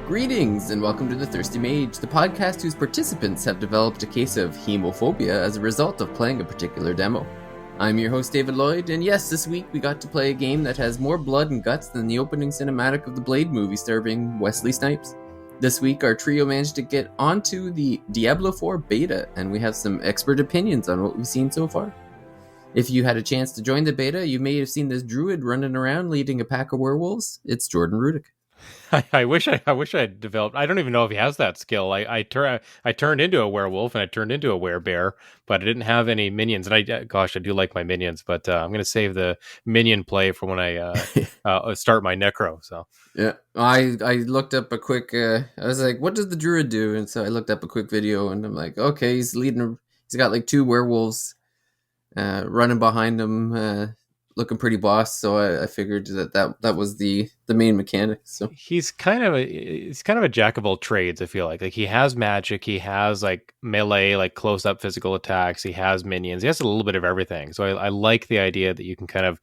Greetings and welcome to the Thirsty Mage, the podcast whose participants have developed a case of hemophobia as a result of playing a particular demo. I'm your host David Lloyd, and yes, this week we got to play a game that has more blood and guts than the opening cinematic of the Blade movie starring Wesley Snipes. This week our trio managed to get onto the Diablo IV beta, and we have some expert opinions on what we've seen so far. If you had a chance to join the beta, you may have seen this druid running around leading a pack of werewolves. It's Jordan Rudick. I wish I had developed. I don't even know if he has that skill. I turned into a werewolf and I turned into a werebear, but I didn't have any minions. And I do like my minions, but I'm going to save the minion play for when I start my necro. So yeah, I looked up a quick. I was like, what does the druid do? And so I looked up a quick video, and I'm like, okay, he's got like two werewolves running behind him. Looking pretty boss, so I figured that was the main mechanic. So he's kind of a jack of all trades. I feel like he has magic, he has like melee, like close up physical attacks, he has minions, he has a little bit of everything. So I like the idea that you can kind of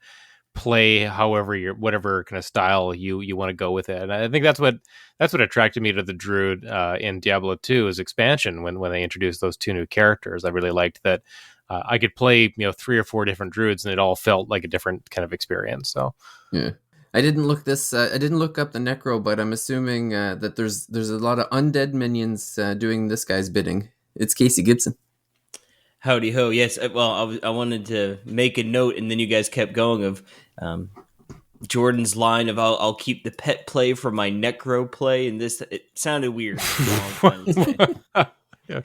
play however whatever kind of style you want to go with it. And I think that's what attracted me to the druid in Diablo 2's expansion when they introduced those two new characters. I really liked that. I could play, 3 or 4 different druids, and it all felt like a different kind of experience. So, yeah, I didn't look up the necro, but I'm assuming that there's a lot of undead minions doing this guy's bidding. It's Casey Gibson. Howdy ho! Yes, well, I wanted to make a note, and then you guys kept going of Jordan's line of "I'll keep the pet play for my necro play," and it sounded weird. Yeah.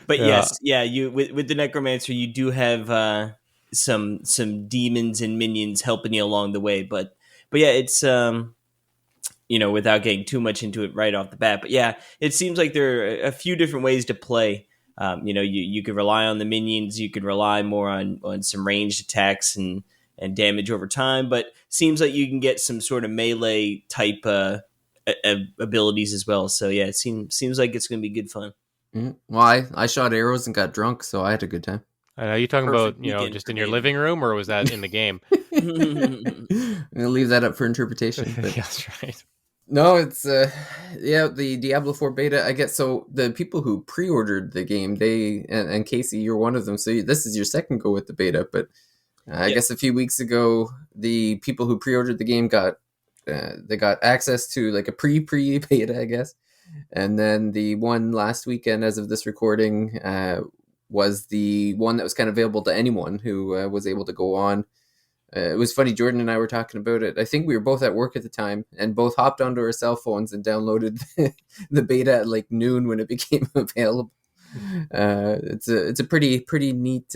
But yes, you with the necromancer, you do have some demons and minions helping you along the way. But yeah, it's without getting too much into it right off the bat. But yeah, it seems like there are a few different ways to play. You could rely on the minions, you could rely more on some ranged attacks and damage over time. But seems like you can get some sort of melee type abilities as well. So yeah, it seems like it's going to be good fun. Mm-hmm. Well, I shot arrows and got drunk, so I had a good time. Are you talking about just in your living room, or was that in the game? I'm gonna leave that up for interpretation. But... Yeah, that's right. No, it's the Diablo 4 beta. I guess so. The people who pre-ordered the game, and Casey, you're one of them. So this is your second go with the beta. But I guess a few weeks ago, the people who pre-ordered the game got access to like a pre-beta, I guess. And then the one last weekend, as of this recording, was the one that was kind of available to anyone who was able to go on. It was funny, Jordan and I were talking about it. I think we were both at work at the time and both hopped onto our cell phones and downloaded the beta at like noon when it became available. It's a pretty neat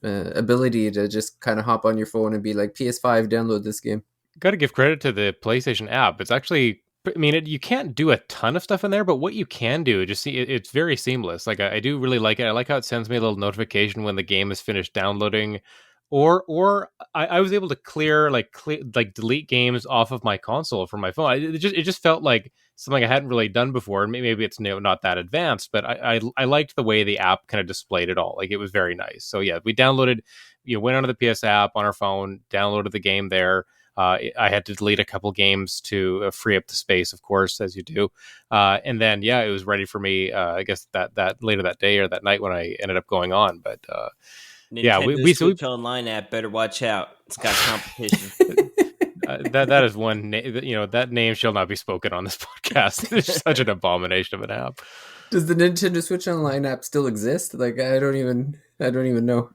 ability to just kind of hop on your phone and be like, PS5, download this game. Got to give credit to the PlayStation app. It's actually... you can't do a ton of stuff in there, but what you can do, it's very seamless. Like I do really like it. I like how it sends me a little notification when the game is finished downloading, or I was able to clear delete games off of my console from my phone. It just felt like something I hadn't really done before. And maybe it's not that advanced, but I liked the way the app kind of displayed it all. Like it was very nice. So yeah, we downloaded, went onto the PS app on our phone, downloaded the game there. I had to delete a couple games to free up the space, of course, as you do. And then, it was ready for me, I guess, that later that day or that night when I ended up going on. But we Switch Online app, better watch out. It's got competition. That is one that name shall not be spoken on this podcast. It's such an abomination of an app. Does the Nintendo Switch Online app still exist? Like, I don't even know.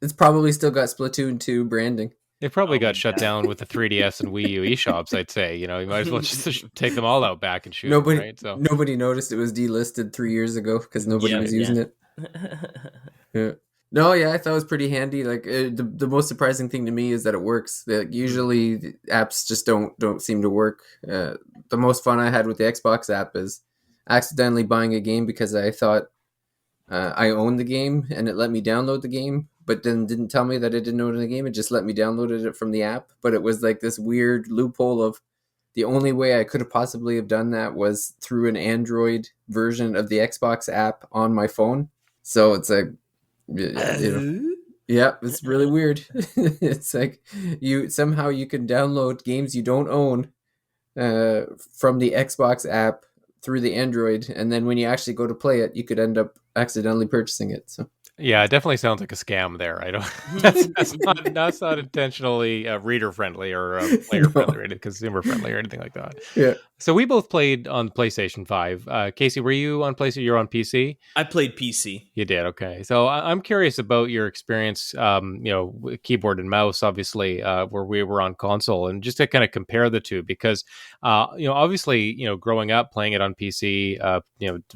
It's probably still got Splatoon 2 branding. They probably got shut down with the 3DS and Wii U eShops, I'd say. You might as well just take them all out back and shoot nobody, them, right? So nobody noticed it was delisted 3 years ago because nobody was using it. Yeah. No, I thought it was pretty handy. Like the most surprising thing to me is that it works. Usually the apps just don't seem to work. The most fun I had with the Xbox app is accidentally buying a game because I thought I owned the game and it let me download the game, but then didn't tell me that it didn't own the game. It just let me download it from the app. But it was like this weird loophole of the only way I could have possibly have done that was through an Android version of the Xbox app on my phone. So it's like, it's really weird. It's like you can download games you don't own from the Xbox app through the Android, and then when you actually go to play it, you could end up accidentally purchasing it. So Yeah, it definitely sounds like a scam there. I don't. That's not intentionally reader friendly or player friendly no, or consumer friendly or anything like that. yeah, So we both played on PlayStation 5. Casey, were you on PlayStation? You're on PC? I played PC. You did, okay. So I'm curious about your experience, with keyboard and mouse, obviously, where we were on console, and just to kind of compare the two, because, obviously, growing up playing it on PC,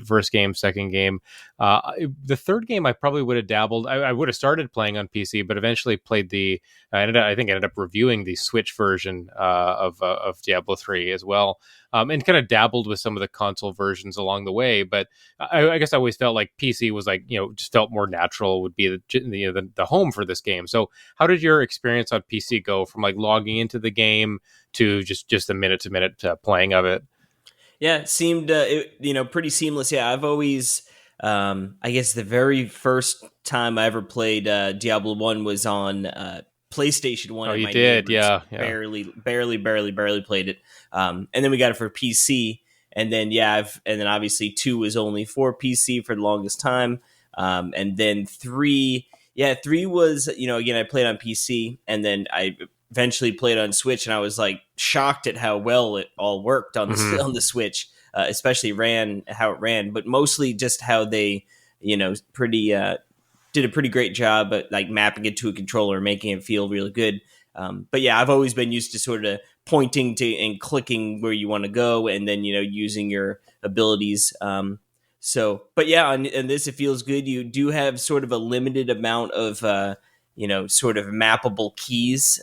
first game, second game, the third game I probably would have dabbled. I would have started playing on PC, but eventually played I think I ended up reviewing the Switch version of Diablo 3 as well, and kind of dabbled with some of the console versions along the way, but I guess I always felt like PC was like, just felt more natural, would be the home for this game. So how did your experience on PC go from like logging into the game to just a minute to minute playing of it? Yeah, it seemed pretty seamless. Yeah, I've always I guess the very first time I ever played Diablo 1 was on PlayStation 1, Oh, and you my did? neighbors Yeah. barely played it. And then we got it for PC, and then and then obviously 2 was only for PC for the longest time. And then 3, 3 was, again, I played on PC, and then I eventually played on Switch, and I was like shocked at how well it all worked on the Mhm. on the Switch, especially how it ran, but mostly just how they, pretty did a pretty great job at like mapping it to a controller, making it feel really good. But yeah, I've always been used to sort of pointing to and clicking where you want to go, and then using your abilities. But yeah, on this it feels good. You do have sort of a limited amount of sort of mappable keys.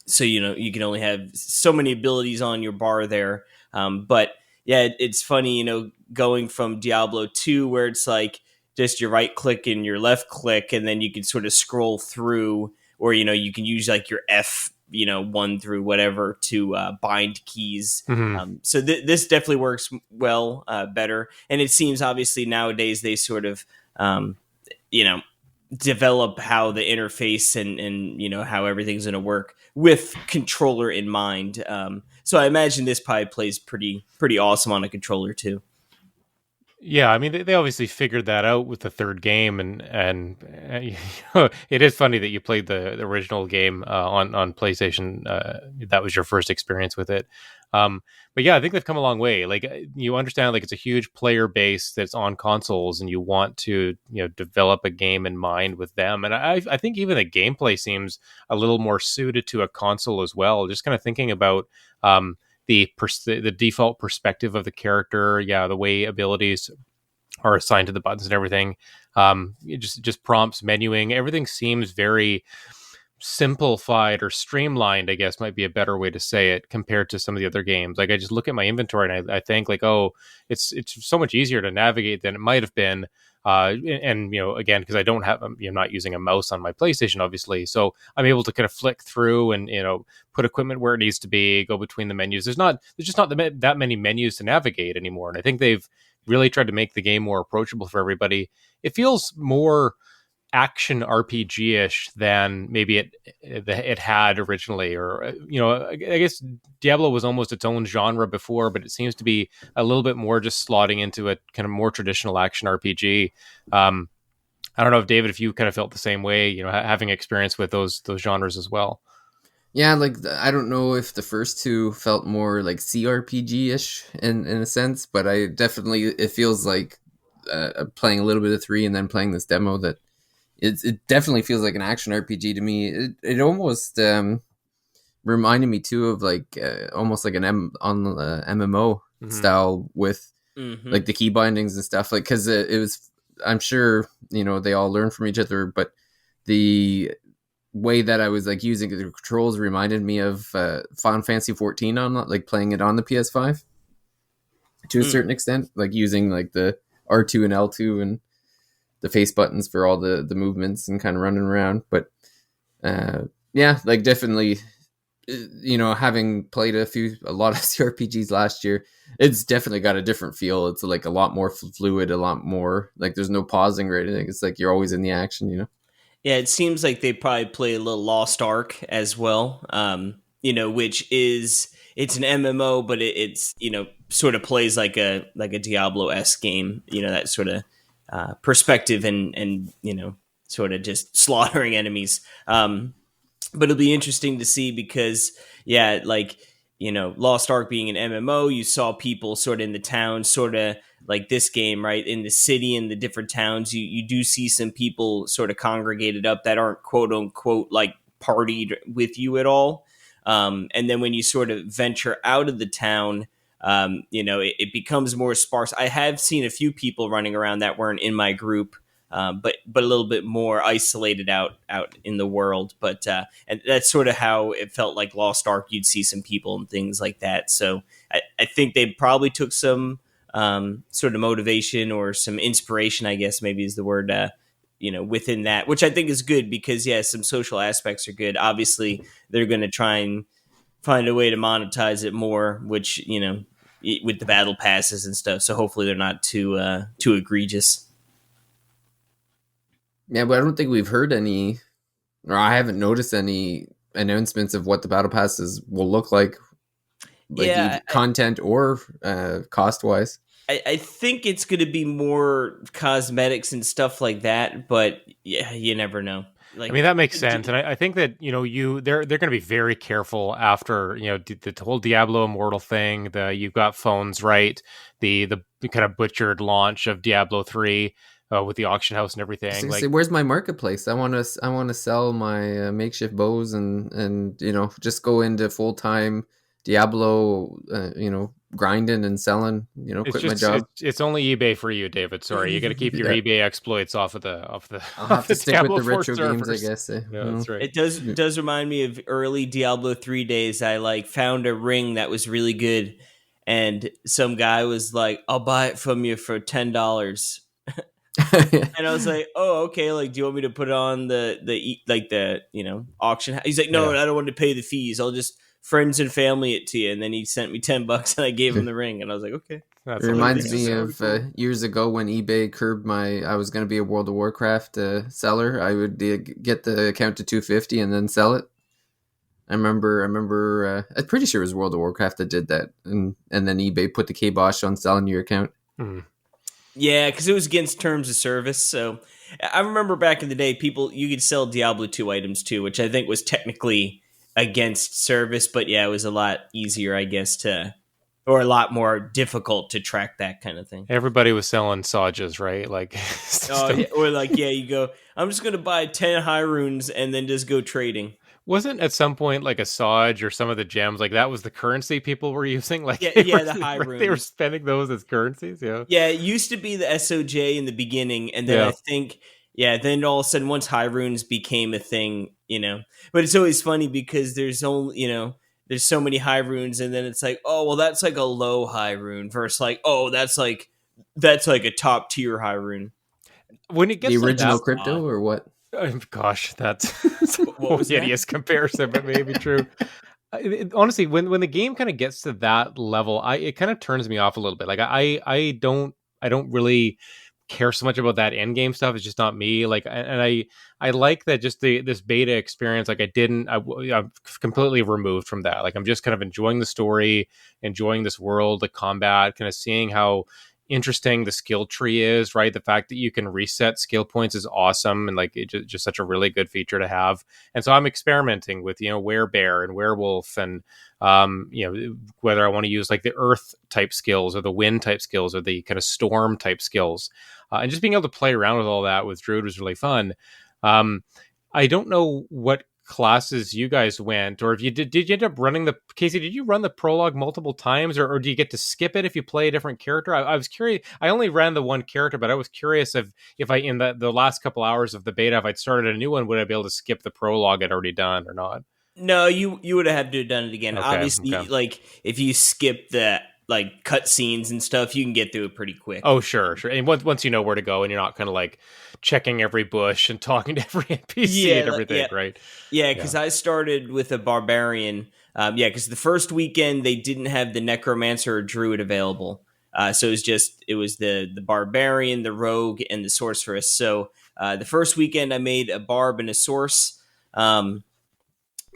So you can only have so many abilities on your bar there. But yeah, it's funny, going from Diablo 2 where it's like just your right click and your left click, and then you can sort of scroll through, or you can use like your F, one through whatever to bind keys. Mhm. So this definitely works well, better, and it seems obviously nowadays they sort of you know develop how the interface and how everything's going to work with controller in mind. So I imagine this probably plays pretty awesome on a controller too. Yeah, I mean they obviously figured that out with the third game, and it is funny that you played the original game on PlayStation. That was your first experience with it. But yeah, I think they've come a long way. Like you understand, like it's a huge player base that's on consoles, and you want to develop a game in mind with them. And I think even the gameplay seems a little more suited to a console as well. Just kind of thinking about. The default perspective of the character, the way abilities are assigned to the buttons and everything, it just prompts, menuing, everything seems very simplified or streamlined, I guess might be a better way to say it, compared to some of the other games. Like I just look at my inventory and I think like, oh, it's so much easier to navigate than it might have been. And again, because I don't have, I'm not using a mouse on my PlayStation, obviously, so I'm able to kind of flick through and put equipment where it needs to be, go between the menus. There's just not that many menus to navigate anymore, and I think they've really tried to make the game more approachable for everybody. It feels more action RPG-ish than maybe it had originally, or I guess Diablo was almost its own genre before, but it seems to be a little bit more just slotting into a kind of more traditional action RPG. I don't know if David, if you kind of felt the same way, having experience with those genres as well. yeah. Like I don't know if the first two felt more like CRPG ish in a sense, but I definitely it feels like playing a little bit of three and then playing this demo that it definitely feels like an action RPG to me. It almost reminded me too of like almost like an MMO Mm-hmm. style with Mm-hmm. like the key bindings and stuff. Like because it was, I'm sure they all learn from each other, but the way that I was like using the controls reminded me of Final Fantasy 14 on like playing it on the PS5 to a certain extent, like using like the R2 and L2 and the face buttons for all the movements and kind of running around. But yeah, like definitely, having played a lot of CRPGs last year, it's definitely got a different feel. It's like a lot more fluid, a lot more like there's no pausing or anything. It's like you're always in the action. Yeah, it seems like they probably play a little Lost Ark as well. which is it's an MMO, but it's sort of plays like a Diablo-esque game, that sort of perspective and sort of just slaughtering enemies. But it'll be interesting to see because Lost Ark being an MMO, you saw people sort of in the town, sort of like this game, right? In the city and the different towns, you do see some people sort of congregated up that aren't quote unquote like partied with you at all. And then when you sort of venture out of the town, it becomes more sparse. I have seen a few people running around that weren't in my group, but a little bit more isolated out in the world. But and that's sort of how it felt like Lost Ark. You'd see some people and things like that. So I think they probably took some sort of motivation or some inspiration, I guess maybe is the word, within that, which I think is good because, some social aspects are good. Obviously, they're going to try and find a way to monetize it more, which, with the battle passes and stuff. So hopefully they're not too egregious. Yeah, but I don't think we've heard any, or I haven't noticed any announcements of what the battle passes will look like content or cost-wise. I think it's going to be more cosmetics and stuff like that, but yeah, you never know. Like, I mean, that makes sense, and I think that they're going to be very careful after the whole Diablo Immortal thing. You've got phones, right? The kind of butchered launch of Diablo 3 with the auction house and everything. Like, where's my marketplace? I want to sell my makeshift bows and just go into full time Diablo, grinding and selling, quit my job. It's only eBay for you, David. Sorry, you got to keep your eBay exploits off the. I'll have to stick Diablo with the retro servers. games, I guess. Yeah, that's right. It does remind me of early Diablo 3 days. I found a ring that was really good, and some guy was like, "I'll buy it from you for $10." And I was like, "Oh, okay. Like, do you want me to put it on the auction?" He's like, "No, I don't want to pay the fees. I'll just friends and family it to you." And then he sent me $10 and I gave him the ring, and I was like, okay. It reminds me of years ago when eBay curbed I was going to be a World of Warcraft seller. I would get the account to 250 and then sell it. I remember I'm pretty sure it was World of Warcraft that did that, and then eBay put the kibosh on selling your account. Yeah, because it was against terms of service. So I remember back in the day, you could sell Diablo 2 items too, which I think was technically against service, but yeah, it was a lot easier, I guess, or a lot more difficult to track that kind of thing. Everybody was selling Sajas, right? Like, you go, I'm just going to buy 10 high runes and then just go trading. Wasn't at some point like a Saj or some of the gems, like that was the currency people were using? Like, the high runes. They were spending those as currencies, yeah. Yeah, it used to be the SOJ in the beginning, and then I think, then all of a sudden once high runes became a thing, But it's always funny because there's only, there's so many high runes, and then it's like, oh, well, that's like a low high rune versus like, oh, that's like a top tier high rune. When it gets the original crypto or what? Gosh, that's what was hideous comparison, but maybe true. Honestly, when the game kind of gets to that level, it kind of turns me off a little bit. Like I don't really care so much about that end game stuff. It's just not me. Like, and I like that just this beta experience. Like I'm completely removed from that. Like I'm just kind of enjoying the story, enjoying this world, the combat, kind of seeing how interesting the skill tree is, right? The fact that you can reset skill points is awesome, and like it's just such a really good feature to have. And so I'm experimenting with werebear and werewolf, and whether I want to use like the earth type skills or the wind type skills or the kind of storm type skills, and just being able to play around with all that with Druid was really fun. I don't know what classes you guys went, or if you did you end up running Casey, did you run the prologue multiple times, or do you get to skip it if you play a different character? I was curious. I only ran the one character, but I was curious if I in the last couple hours of the beta, if I'd started a new one, would I be able to skip the prologue I'd already done or not? No, you would have had to have done it again. Okay, obviously, like if you skip the like cutscenes and stuff, you can get through it pretty quick. Oh, sure. And once you know where to go, and you're not kind of like checking every bush and talking to every NPC and everything, right? Yeah, because I started with a barbarian. Because the first weekend they didn't have the necromancer or druid available, so it was the barbarian, the rogue, and the sorceress. So the first weekend I made a barb and a source.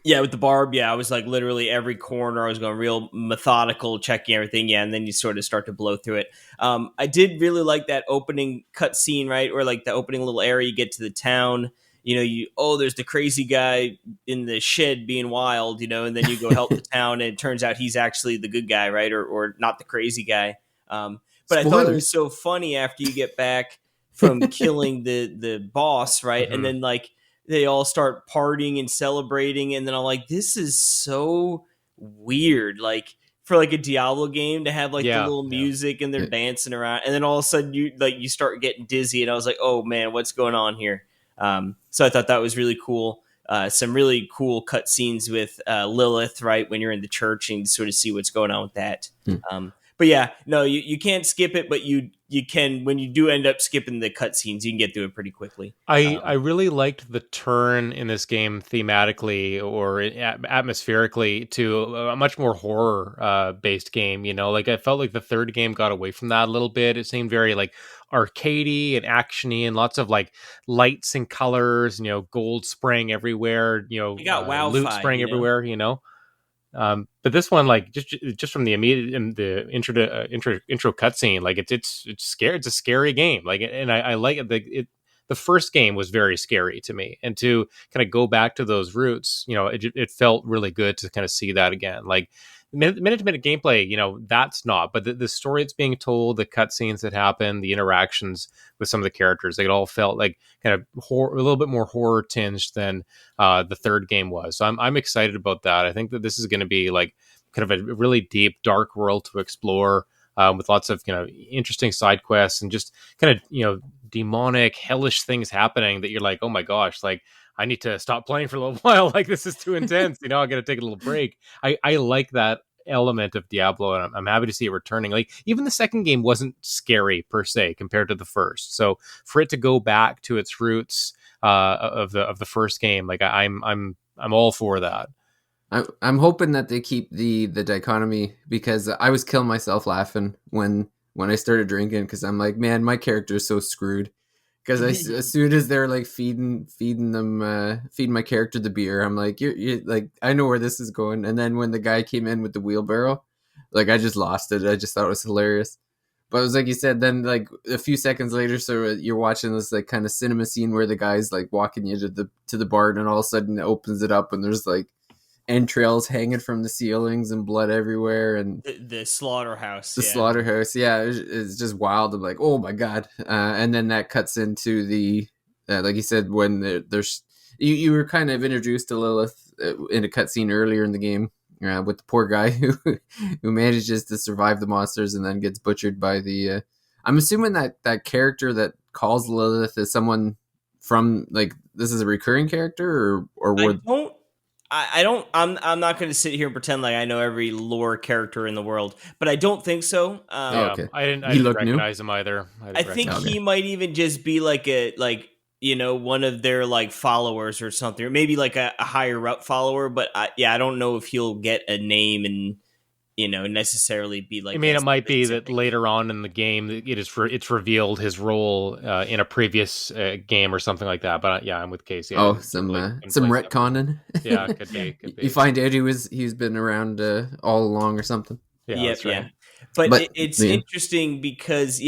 Yeah, with the barb, I was like literally every corner. I was going real methodical, checking everything. Yeah, and then you sort of start to blow through it. I did really like that opening cutscene, right, or like the opening little area. You get to the town. There's the crazy guy in the shed being wild, and then you go help the town, and it turns out he's actually the good guy, right, or not the crazy guy. But I thought it was so funny after you get back from killing the boss, right, and then like they all start partying and celebrating, and then I'm like, this is so weird, like for like a Diablo game to have like the little music and they're dancing around, and then all of a sudden you start getting dizzy, and I was like, oh man, what's going on here? So I thought that was really cool. Some really cool cut scenes with Lilith, right, when you're in the church, and you sort of see what's going on with that. But yeah, no, you can't skip it, but you can, when you do end up skipping the cutscenes, you can get through it pretty quickly. I really liked the turn in this game thematically or atmospherically to a much more horror based game. Like I felt like the third game got away from that a little bit. It seemed very like arcadey and actiony, and lots of like lights and colors, gold spraying everywhere, You got loot spraying everywhere, but this one, like just from the immediate the intro cutscene, like it's scary. It's a scary game. Like, and I like it. The first game was very scary to me, and to kind of go back to those roots, it felt really good to kind of see that again. Like minute to minute gameplay, that's not, but the story that's being told, the cutscenes that happen, the interactions with some of the characters, like, it all felt like kind of a little bit more horror tinged than the third game was. So I'm excited about that. I think that this is going to be like kind of a really deep, dark world to explore, with lots of interesting side quests and just kind of demonic, hellish things happening that you're like, oh my gosh, like I need to stop playing for a little while. Like, this is too intense. I got to take a little break. I like that element of Diablo, and I'm happy to see it returning. Like, even the second game wasn't scary per se compared to the first. So for it to go back to its roots of the first game, like I'm all for that. I'm hoping that they keep the dichotomy, because I was killing myself laughing when I started drinking, because I'm like, man, my character is so screwed. Because as soon as they're like feeding my character the beer, I'm like, you're like, I know where this is going. And then when the guy came in with the wheelbarrow, like, I just lost it. I just thought it was hilarious. But it was like you said, then like a few seconds later, so you're watching this like kind of cinema scene where the guy's like walking you to the barn, and all of a sudden it opens it up, and there's like entrails hanging from the ceilings and blood everywhere, and the slaughterhouse. Slaughterhouse, it's just wild. I'm like, oh my god. And then that cuts into the like you said, when there's you were kind of introduced to Lilith in a cutscene earlier in the game, with the poor guy who manages to survive the monsters and then gets butchered by the I'm assuming that character that calls Lilith is someone from, like, this is a recurring character, or what? I'm not going to sit here and pretend like I know every lore character in the world, but I don't think so. Okay. I didn't recognize him either. I think he might even just be like one of their like followers or something, or maybe like a higher up follower. But I don't know if he'll get a name and necessarily be like. I mean, it might be that later on in the game, it's revealed his role in a previous game or something like that. But I'm with Casey. Some retconning. Yeah, could be. You find out he's been around all along or something. Yeah, that's right. Yeah. But it's interesting because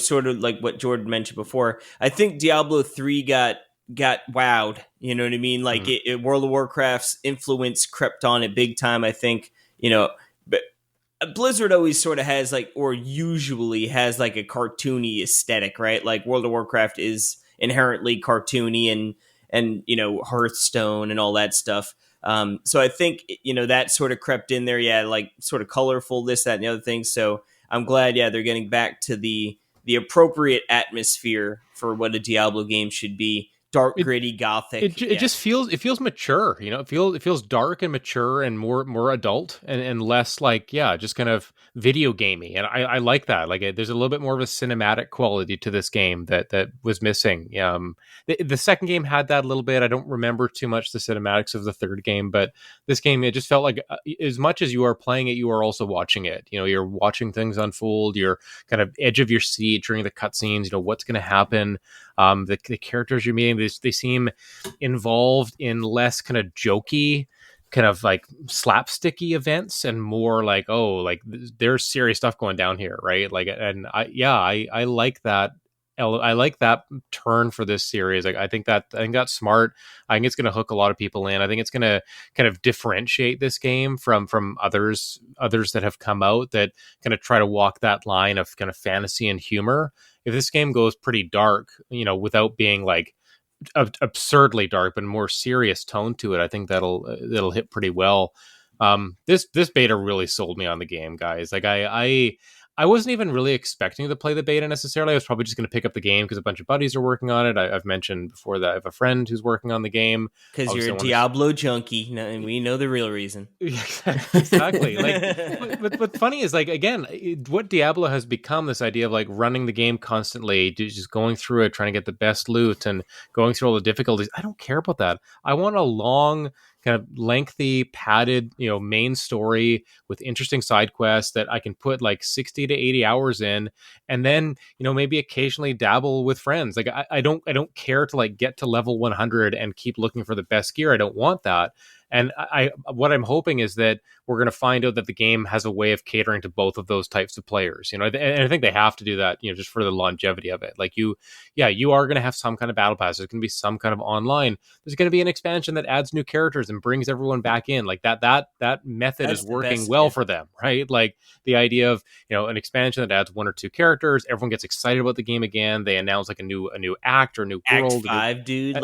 sort of like what Jordan mentioned before. I think Diablo 3 got wowed. You know what I mean? Like World of Warcraft's influence crept on it big time. I think. But Blizzard always sort of has usually has like a cartoony aesthetic, right? Like World of Warcraft is inherently cartoony and Hearthstone and all that stuff. So I think, that sort of crept in there. Yeah. Like sort of colorful, this, that, and the other thing. So I'm glad, they're getting back to the appropriate atmosphere for what a Diablo game should be. Dark, gritty, gothic. It just feels mature. It feels dark and mature and more adult and less like just kind of video gamey. And I like that. Like there's a little bit more of a cinematic quality to this game that was missing. The second game had that a little bit. I don't remember too much the cinematics of the third game, but this game, it just felt like as much as you are playing it, you are also watching it. You're watching things unfold. You're kind of edge of your seat during the cutscenes. What's going to happen. The characters you're meeting, they seem involved in less kind of jokey, kind of like slapsticky events, and more like, oh, like there's serious stuff going down here, right? Like, and I like that. I like that turn for this series. Like, I think that's smart. I think it's going to hook a lot of people in. I think it's going to kind of differentiate this game from others that have come out that kind of try to walk that line of kind of fantasy and humor. If this game goes pretty dark, without being like absurdly dark, but more serious tone to it, I think that'll hit pretty well. This beta really sold me on the game, guys. Like, I wasn't even really expecting to play the beta necessarily. I was probably just going to pick up the game because a bunch of buddies are working on it. I've mentioned before that I have a friend who's working on the game. Because you're a Diablo junkie, and we know the real reason. Exactly. Like, but funny is, like, again, what Diablo has become, this idea of like running the game constantly, just going through it, trying to get the best loot and going through all the difficulties. I don't care about that. I want a long, kind of lengthy, padded, main story with interesting side quests that I can put like 60 to 80 hours in, and then, maybe occasionally dabble with friends. Like, I don't care to like get to level 100 and keep looking for the best gear. I don't want that. And what I'm hoping is that we're going to find out that the game has a way of catering to both of those types of players, and I think they have to do that, just for the longevity of it. Like, you are going to have some kind of battle pass. There's going to be some kind of online. There's going to be an expansion that adds new characters and brings everyone back in. Like, that method is working well for them, right? Like, the idea of, an expansion that adds one or two characters, everyone gets excited about the game again. They announce like a new act or a new world. Act 5, dude.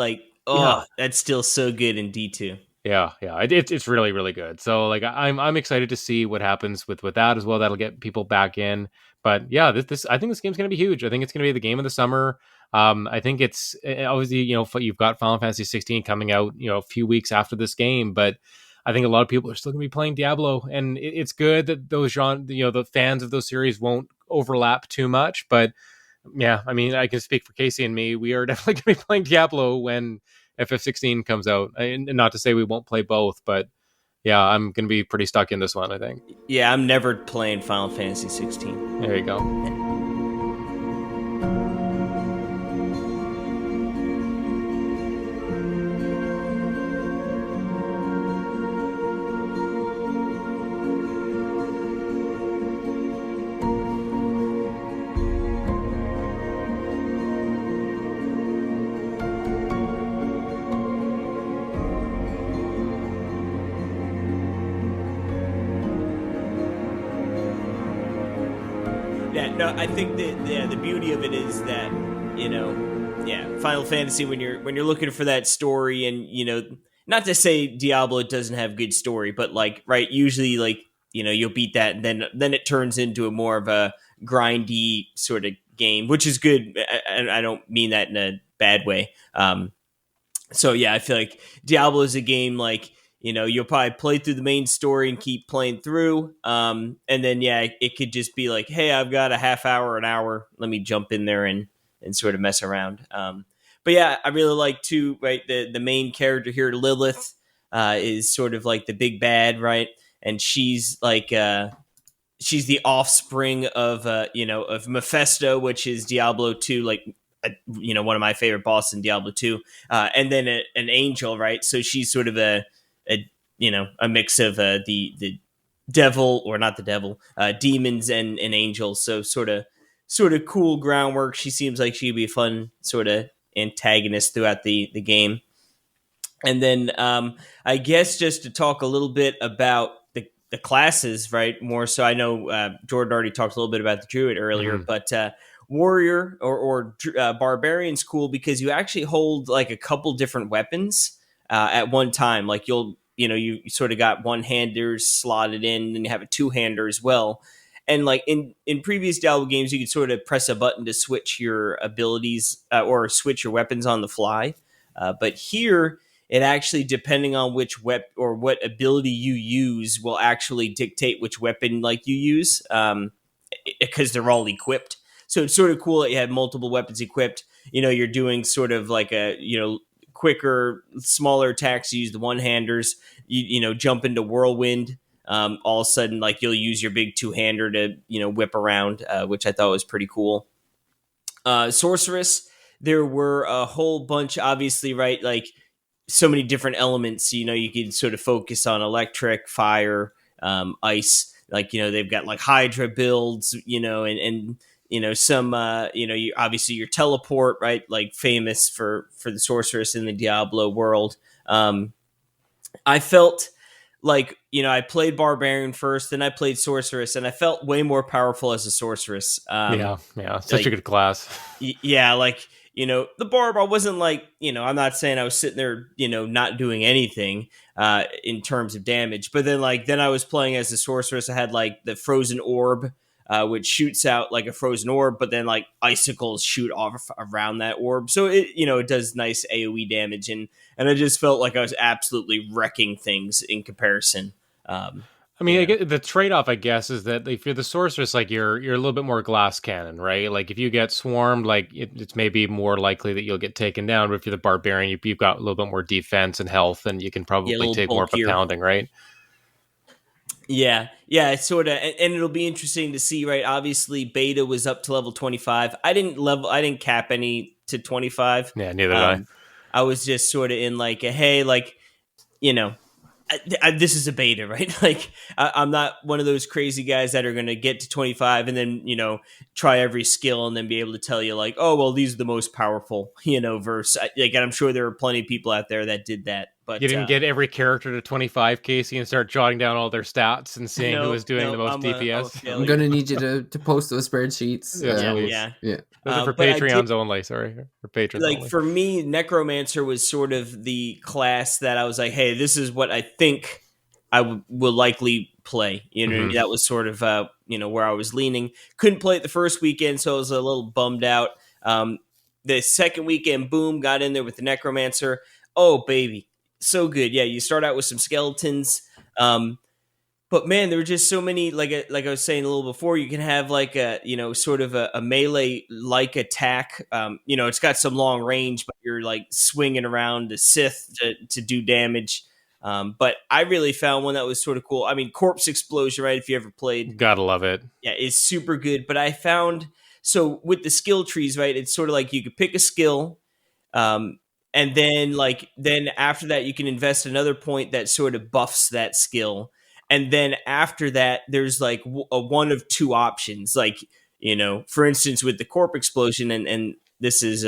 That's still so good in D2. Yeah, it's really, really good. So like, I'm excited to see what happens with that as well. That'll get people back in. But yeah, this I think this game's going to be huge. I think it's going to be the game of the summer. I think it's obviously, you've got Final Fantasy 16 coming out, a few weeks after this game, but I think a lot of people are still going to be playing Diablo, and it's good that those the fans of those series won't overlap too much. But yeah, I mean, I can speak for Casey and me. We are definitely going to be playing Diablo when FF16 comes out. And not to say we won't play both, but yeah, I'm going to be pretty stuck in this one, I think. Yeah, I'm never playing Final Fantasy 16. There you go. No, I think that the beauty of it is that, Final Fantasy, when you're looking for that story, and not to say Diablo doesn't have good story, but like, right, usually like, you'll beat that, and then it turns into a more of a grindy sort of game, which is good. I don't mean that in a bad way. So yeah, I feel like Diablo is a game like, you'll probably play through the main story and keep playing through. And then, it could just be like, hey, I've got a half hour, an hour. Let me jump in there and sort of mess around. But yeah, I really like too, right? The main character here, Lilith, is sort of like the big bad, right? And she's like, she's the offspring of, of Mephisto, which is Diablo 2, like, one of my favorite bosses in Diablo 2. And then an angel, right? So she's sort of a mix of the devil, or not the devil, demons and angels. So sort of cool groundwork. She seems like she'd be a fun sort of antagonist throughout the game. And then I guess just to talk a little bit about the classes, right? More so, I know Jordan already talked a little bit about the druid earlier, but warrior or barbarian's cool because you actually hold like a couple different weapons at one time. Like you sort of got one-handers slotted in, and you have a two-hander as well. And like in previous Diablo games, you could sort of press a button to switch your abilities or switch your weapons on the fly. But here, it actually, depending on which or what ability you use, will actually dictate which weapon like you use, because they're all equipped. So it's sort of cool that you have multiple weapons equipped. You're doing sort of like a quicker, smaller attacks. You use the one-handers. You jump into whirlwind. All of a sudden, like, you'll use your big two-hander to whip around, which I thought was pretty cool. Sorceress, there were a whole bunch, obviously, right? Like so many different elements. You could sort of focus on electric, fire, ice. Like they've got like Hydra builds, and some obviously your teleport, right? Like famous for the sorceress in the Diablo world. I felt like I played barbarian first, then I played sorceress, and I felt way more powerful as a sorceress. Yeah, such a Like good class. yeah, like the barb. I wasn't like I'm not saying I was sitting there not doing anything in terms of damage, but then I was playing as a sorceress. I had like the frozen orb. Which shoots out like a frozen orb, but then like icicles shoot off around that orb. So it does nice AoE damage, and I just felt like I was absolutely wrecking things in comparison. I mean, I get, the trade-off, I guess, is that if you're the sorceress, like you're a little bit more glass cannon, right? Like if you get swarmed, like it's maybe more likely that you'll get taken down. But if you're the barbarian, you've got a little bit more defense and health, and you can Yeah, a probably little take more of a bulkier. pounding, right? Yeah, it's sort of, and it'll be interesting to see, right? Obviously, beta was up to level 25. I didn't cap any to 25. Yeah, neither did I. I was just sort of in like a hey, like you know, this is a beta, right? Like I'm not one of those crazy guys that are going to get to 25 and then try every skill and then be able to tell you like, oh well, these are the most powerful verse. Like, and I'm sure there are plenty of people out there that did that, but you didn't get every character to 25, Casey, and start jotting down all their stats and seeing who was doing the most DPS. I'm gonna need you to post those spreadsheets. Yeah. Those are for Patreons only. Sorry, for patrons like only. For me, Necromancer was sort of the class that I was like, hey, this is what I think I will likely play. That was sort of where I was leaning. Couldn't play it the first weekend, so I was a little bummed out. The second weekend, boom, got in there with the Necromancer. Oh baby, so good. Yeah, you start out with some skeletons. But man, there were just so many. Like I was saying a little before, you can have like a sort of a melee like attack. It's got some long range, but you're like swinging around the Sith to do damage. But I really found one that was sort of cool. I mean, Corpse Explosion, right? If you ever played, gotta love it. Yeah, it's super good. But I found with the skill trees, right? It's sort of like you could pick a skill. And then after that, you can invest another point that sort of buffs that skill. And then after that, there's like a one of two options. Like, for instance, with the Corp Explosion, and this is,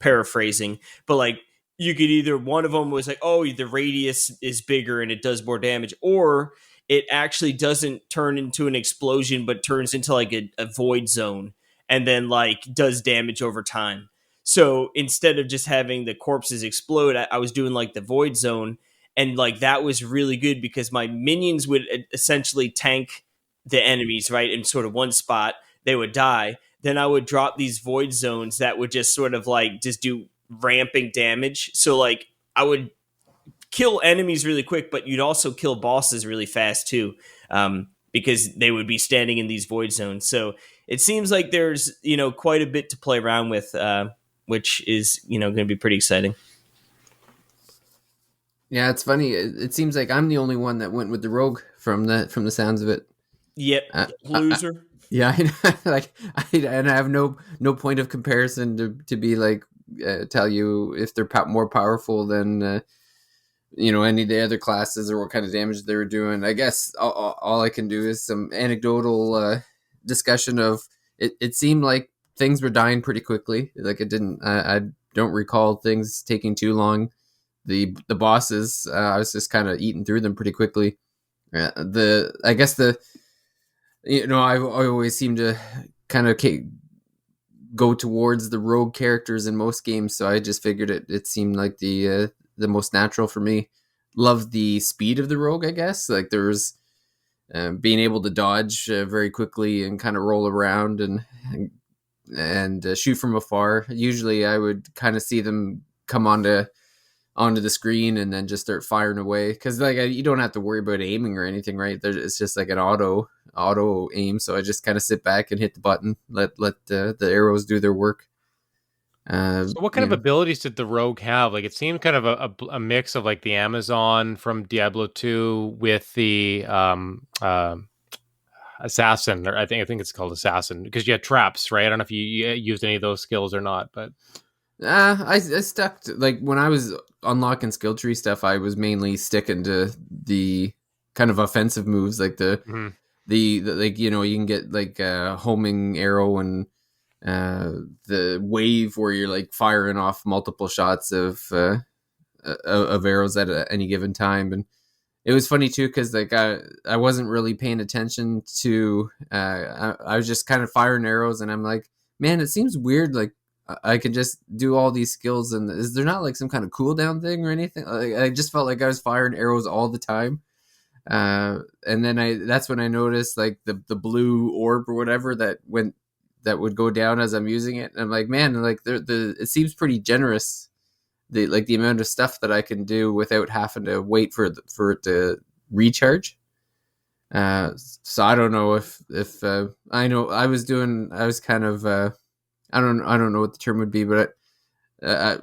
paraphrasing, but like you could either, one of them was like, oh, the radius is bigger and it does more damage, or it actually doesn't turn into an explosion, but turns into like a void zone and then like does damage over time. So instead of just having the corpses explode, I was doing like the void zone. And like that was really good because my minions would essentially tank the enemies, right? In sort of one spot, they would die. Then I would drop these void zones that would just sort of like just do ramping damage. So like I would kill enemies really quick, but you'd also kill bosses really fast too, because they would be standing in these void zones. So it seems like there's quite a bit to play around with, which is going to be pretty exciting. Yeah, it's funny. It seems like I'm the only one that went with the rogue from the sounds of it. Yep, loser. Yeah, and I have no point of comparison to be like tell you if they're more powerful than any of the other classes or what kind of damage they were doing. I guess all I can do is some anecdotal discussion of it. It seemed like things were dying pretty quickly. Like it didn't. I don't recall things taking too long. The bosses, I was just kind of eating through them pretty quickly. I always seem to kind of go towards the rogue characters in most games, so I just figured it seemed like the most natural for me. Love the speed of the rogue, I guess. Like there's being able to dodge very quickly and kind of roll around and shoot from afar. Usually I would kind of see them come onto the screen and then just start firing away, because like you don't have to worry about aiming or anything, right? It's just like an auto aim, so I just kind of sit back and hit the button, let the arrows do their work. So what kind of abilities did the rogue have? Like it seemed kind of a mix of like the Amazon from Diablo 2 with the assassin, or I think it's called assassin, because you had traps, right? I don't know if you used any of those skills or not, but I stuck to, like, when I was unlocking skill tree stuff, I was mainly sticking to the kind of offensive moves, like mhm. the like, you know, you can get like a homing arrow and uh the wave where you're like firing off multiple shots of arrows at any given time. And it was funny too because like I wasn't really paying attention to I was just kind of firing arrows, and I'm like, man, it seems weird, like I can just do all these skills, and is there not like some kind of cooldown thing or anything? Like, I just felt like I was firing arrows all the time. And then that's when I noticed like the blue orb or whatever that would go down as I'm using it, and I'm like, man, like it seems pretty generous, the amount of stuff that I can do without having to wait for it to recharge. So I don't know if I know I was kind of I don't know what the term would be, but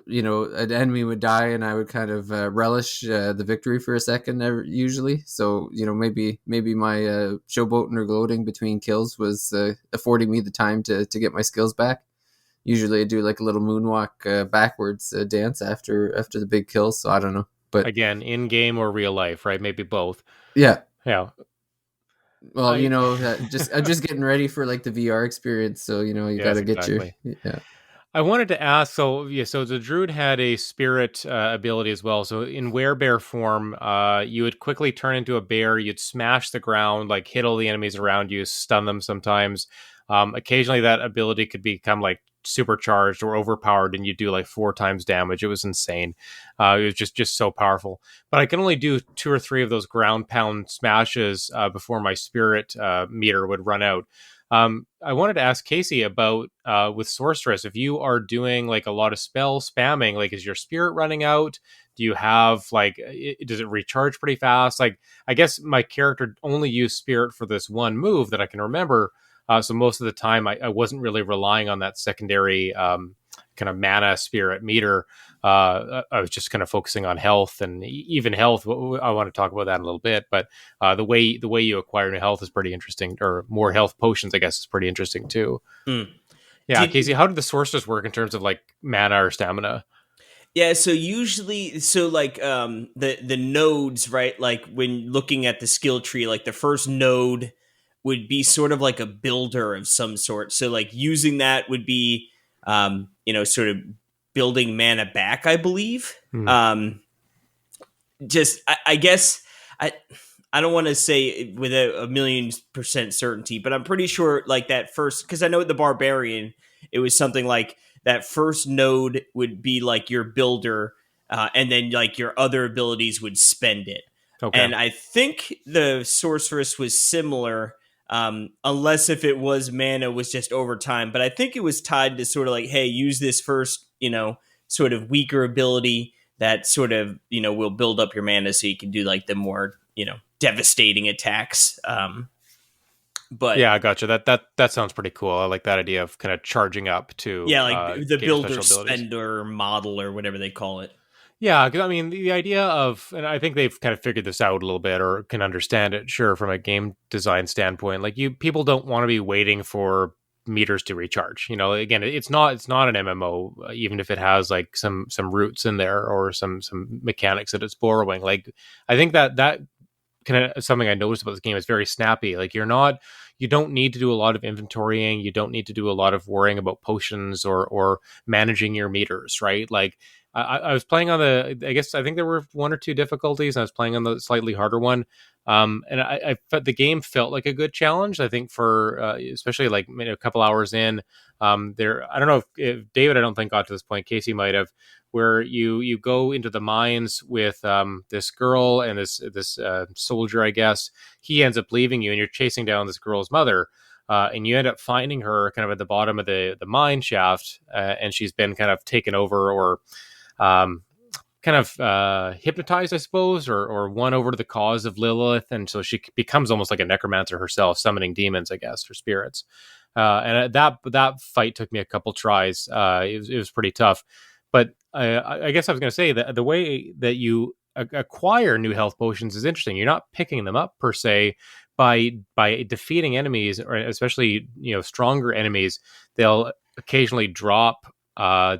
you know, an enemy would die and I would kind of relish the victory for a second usually. So, you know, maybe my showboating or gloating between kills was affording me the time to get my skills back. Usually I do like a little moonwalk backwards dance after the big kill. So I don't know, but again, in game or real life, right? Maybe both. yeah. Yeah. Well, you know, I'm just getting ready for like the VR experience. So, you know, you got Yes, to get your, exactly. yeah. I wanted to ask, so the druid had a spirit ability as well. So in werebear form, you would quickly turn into a bear. You'd smash the ground, like hit all the enemies around you, stun them sometimes. Occasionally, that ability could become like supercharged or overpowered, and you do like 4 times damage. It was insane. It was just so powerful. But I can only do 2 or 3 of those ground pound smashes before my spirit meter would run out. I wanted to ask Casey about with sorceress, if you are doing like a lot of spell spamming, like is your spirit running out? Do you have like does it recharge pretty fast? Like I guess my character only used spirit for this one move that I can remember. So most of the time I wasn't really relying on that secondary kind of mana spirit meter. I was just kind of focusing on health, and even health. I want to talk about that in a little bit, but the way you acquire new health is pretty interesting, or more health potions, I guess, is pretty interesting too. Mm. Yeah, Casey, how did the sources work in terms of like mana or stamina? Yeah, so usually, so like the nodes, right? Like when looking at the skill tree, like the first node would be sort of like a builder of some sort. So like using that would be you know, sort of building mana back, I believe. Hmm. Just I guess I don't want to say with a million% certainty, but I'm pretty sure like that first, because I know with the barbarian it was something like that first node would be like your builder, and then like your other abilities would spend it. Okay. And I think the sorceress was similar, unless if it was mana was just over time. But I think it was tied to sort of like, hey, use this first, you know, sort of weaker ability that sort of, you know, will build up your mana so you can do like the more, you know, devastating attacks. But Yeah, I gotcha. That sounds pretty cool. I like that idea of kind of charging up to yeah, like the get your builder special abilities. spender model or whatever they call it. Yeah, because I mean, the idea of, and I think they've kind of figured this out a little bit, or can understand it, sure, from a game design standpoint. Like people don't want to be waiting for meters to recharge. You know, again, it's not an MMO, even if it has like some roots in there or some mechanics that it's borrowing. Like, I think that kind of something I noticed about this game is very snappy. Like you don't need to do a lot of inventorying. You don't need to do a lot of worrying about potions or managing your meters, right? Like I was playing on I think there were 1 or 2 difficulties. And I was playing on the slightly harder one. And I felt the game felt like a good challenge. I think for especially like maybe a couple hours in, I don't know if David, I don't think got to this point. Casey might have, where you go into the mines with this girl and this soldier, I guess. He ends up leaving you, and you're chasing down this girl's mother. And you end up finding her kind of at the bottom of the mine shaft, and she's been kind of taken over or kind of hypnotized, I suppose, or won over to the cause of Lilith, and so she becomes almost like a necromancer herself, summoning demons, I guess, or spirits. And that fight took me a couple tries. It was pretty tough, but I guess I was going to say that the way that you acquire new health potions is interesting. You're not picking them up per se, by defeating enemies, or especially stronger enemies, they'll occasionally drop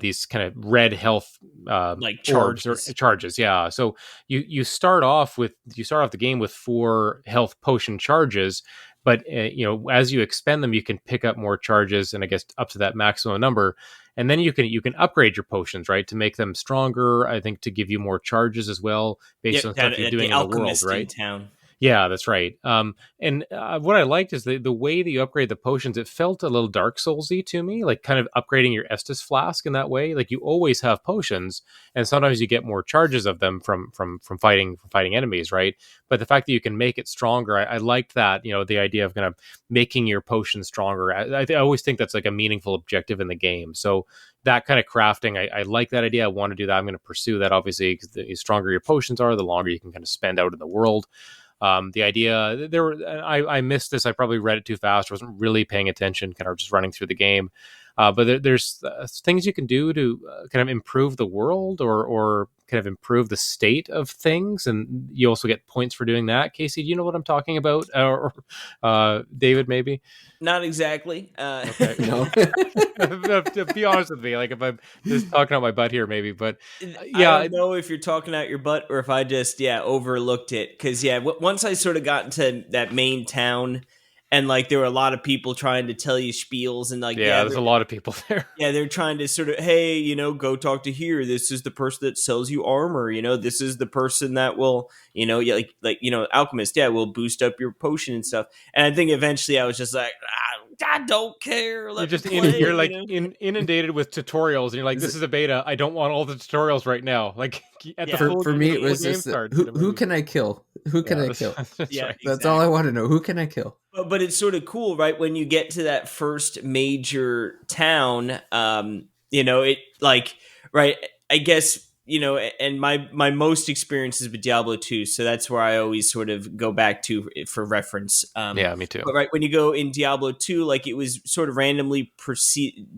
these kind of red health like orbs or charges. charges. Yeah, so you start off the game with 4 health potion charges, but as you expend them, you can pick up more charges, and I guess up to that maximum number. And then you can upgrade your potions, right, to make them stronger. I think to give you more charges as well, based Yep, on that stuff you're at the doing in the world, alchemist in right? town. Yeah, that's right. And what I liked is the way that you upgrade the potions. It felt a little Dark Soulsy to me, like kind of upgrading your Estus flask in that way. Like you always have potions, and sometimes you get more charges of them from fighting enemies, right? But the fact that you can make it stronger, I liked that. The idea of kind of making your potions stronger. I always think that's like a meaningful objective in the game. So that kind of crafting, I like that idea. I want to do that. I'm going to pursue that, obviously, because the stronger your potions are, the longer you can kind of spend out in the world. The idea there were, I missed this. I probably read it too fast. I wasn't really paying attention, kind of just running through the game. But there's things you can do to kind of improve the world, or kind of improve the state of things, and you also get points for doing that. Casey, do you know what I'm talking about? Or David, maybe? Not exactly. Okay. No. To be honest with me, like if I'm just talking out my butt here, maybe, but I yeah, don't know if you're talking out your butt or if I just overlooked it, because once I sort of got into that main town, and like there were a lot of people trying to tell you spiels, and like there's a lot of people there. yeah, they're trying to sort of, hey, go talk to here. This is the person that sells you armor. This is the person that will, alchemist, will boost up your potion and stuff. And I think eventually I was just like, I don't care. You're like inundated with tutorials, and you're like, this is a beta. I don't want all the tutorials right now. Like at the For me, it was game just starts, who can I kill? Who can I kill? That's right. That's all I want to know. Who can I kill? But it's sort of cool, right? When you get to that first major town, it like, right, I guess, and my most experiences with Diablo 2, so that's where I always sort of go back to for reference. Yeah, me too. But right, when you go in Diablo 2, like it was sort of randomly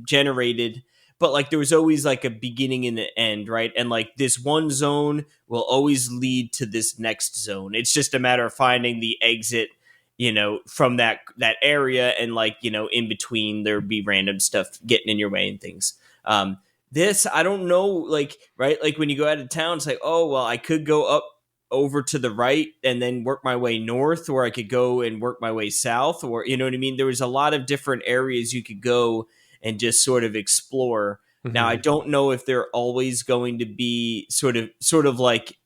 generated, but like there was always like a beginning and an end, right? And like this one zone will always lead to this next zone. It's just a matter of finding the exit, from that area, and like, in between there'd be random stuff getting in your way and things. This, I don't know, like, right? Like when you go out of town, it's like, oh, well, I could go up over to the right and then work my way north, or I could go and work my way south, or, you know what I mean? There was a lot of different areas you could go and just sort of explore. Mm-hmm. Now, I don't know if they're always going to be sort of like,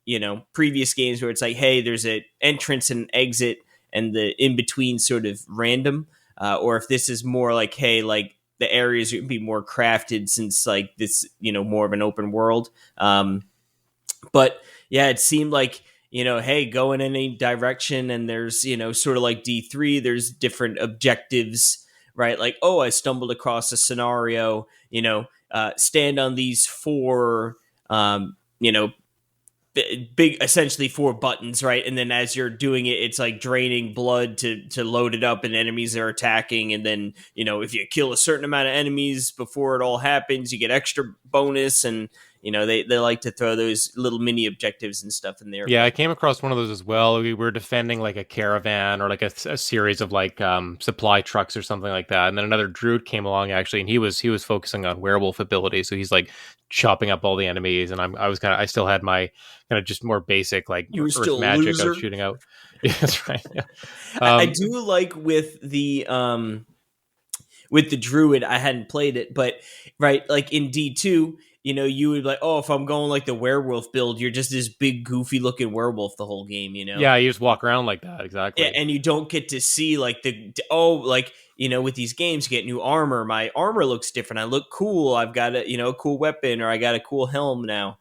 previous games where it's like, hey, there's an entrance and an exit, and the in between sort of random, or if this is more like, hey, like the areas would be more crafted, since like this, more of an open world. But yeah, it seemed like, hey, go in any direction, and there's, sort of like D3, there's different objectives, right? Like, oh, I stumbled across a scenario, stand on these 4, big, essentially 4 buttons, right? And then as you're doing it, it's like draining blood to load it up, and enemies are attacking. And then, if you kill a certain amount of enemies before it all happens, you get extra bonus. And they like to throw those little mini objectives and stuff in there. Yeah, I came across one of those as well. We were defending like a caravan, or like a series of like supply trucks or something like that. And then another druid came along, actually, and he was focusing on werewolf ability. So he's like chopping up all the enemies, and I still had my kind of just more basic like earth magic I was shooting out. Yeah, that's right. Yeah. I do like with the druid, I hadn't played it, but right, like in D2, you would like, oh, if I'm going like the werewolf build, you're just this big goofy looking werewolf the whole game, Yeah, you just walk around like that, exactly. Yeah, and you don't get to see like with these games, you get new armor. My armor looks different. I look cool. I've got a cool weapon, or I got a cool helm now.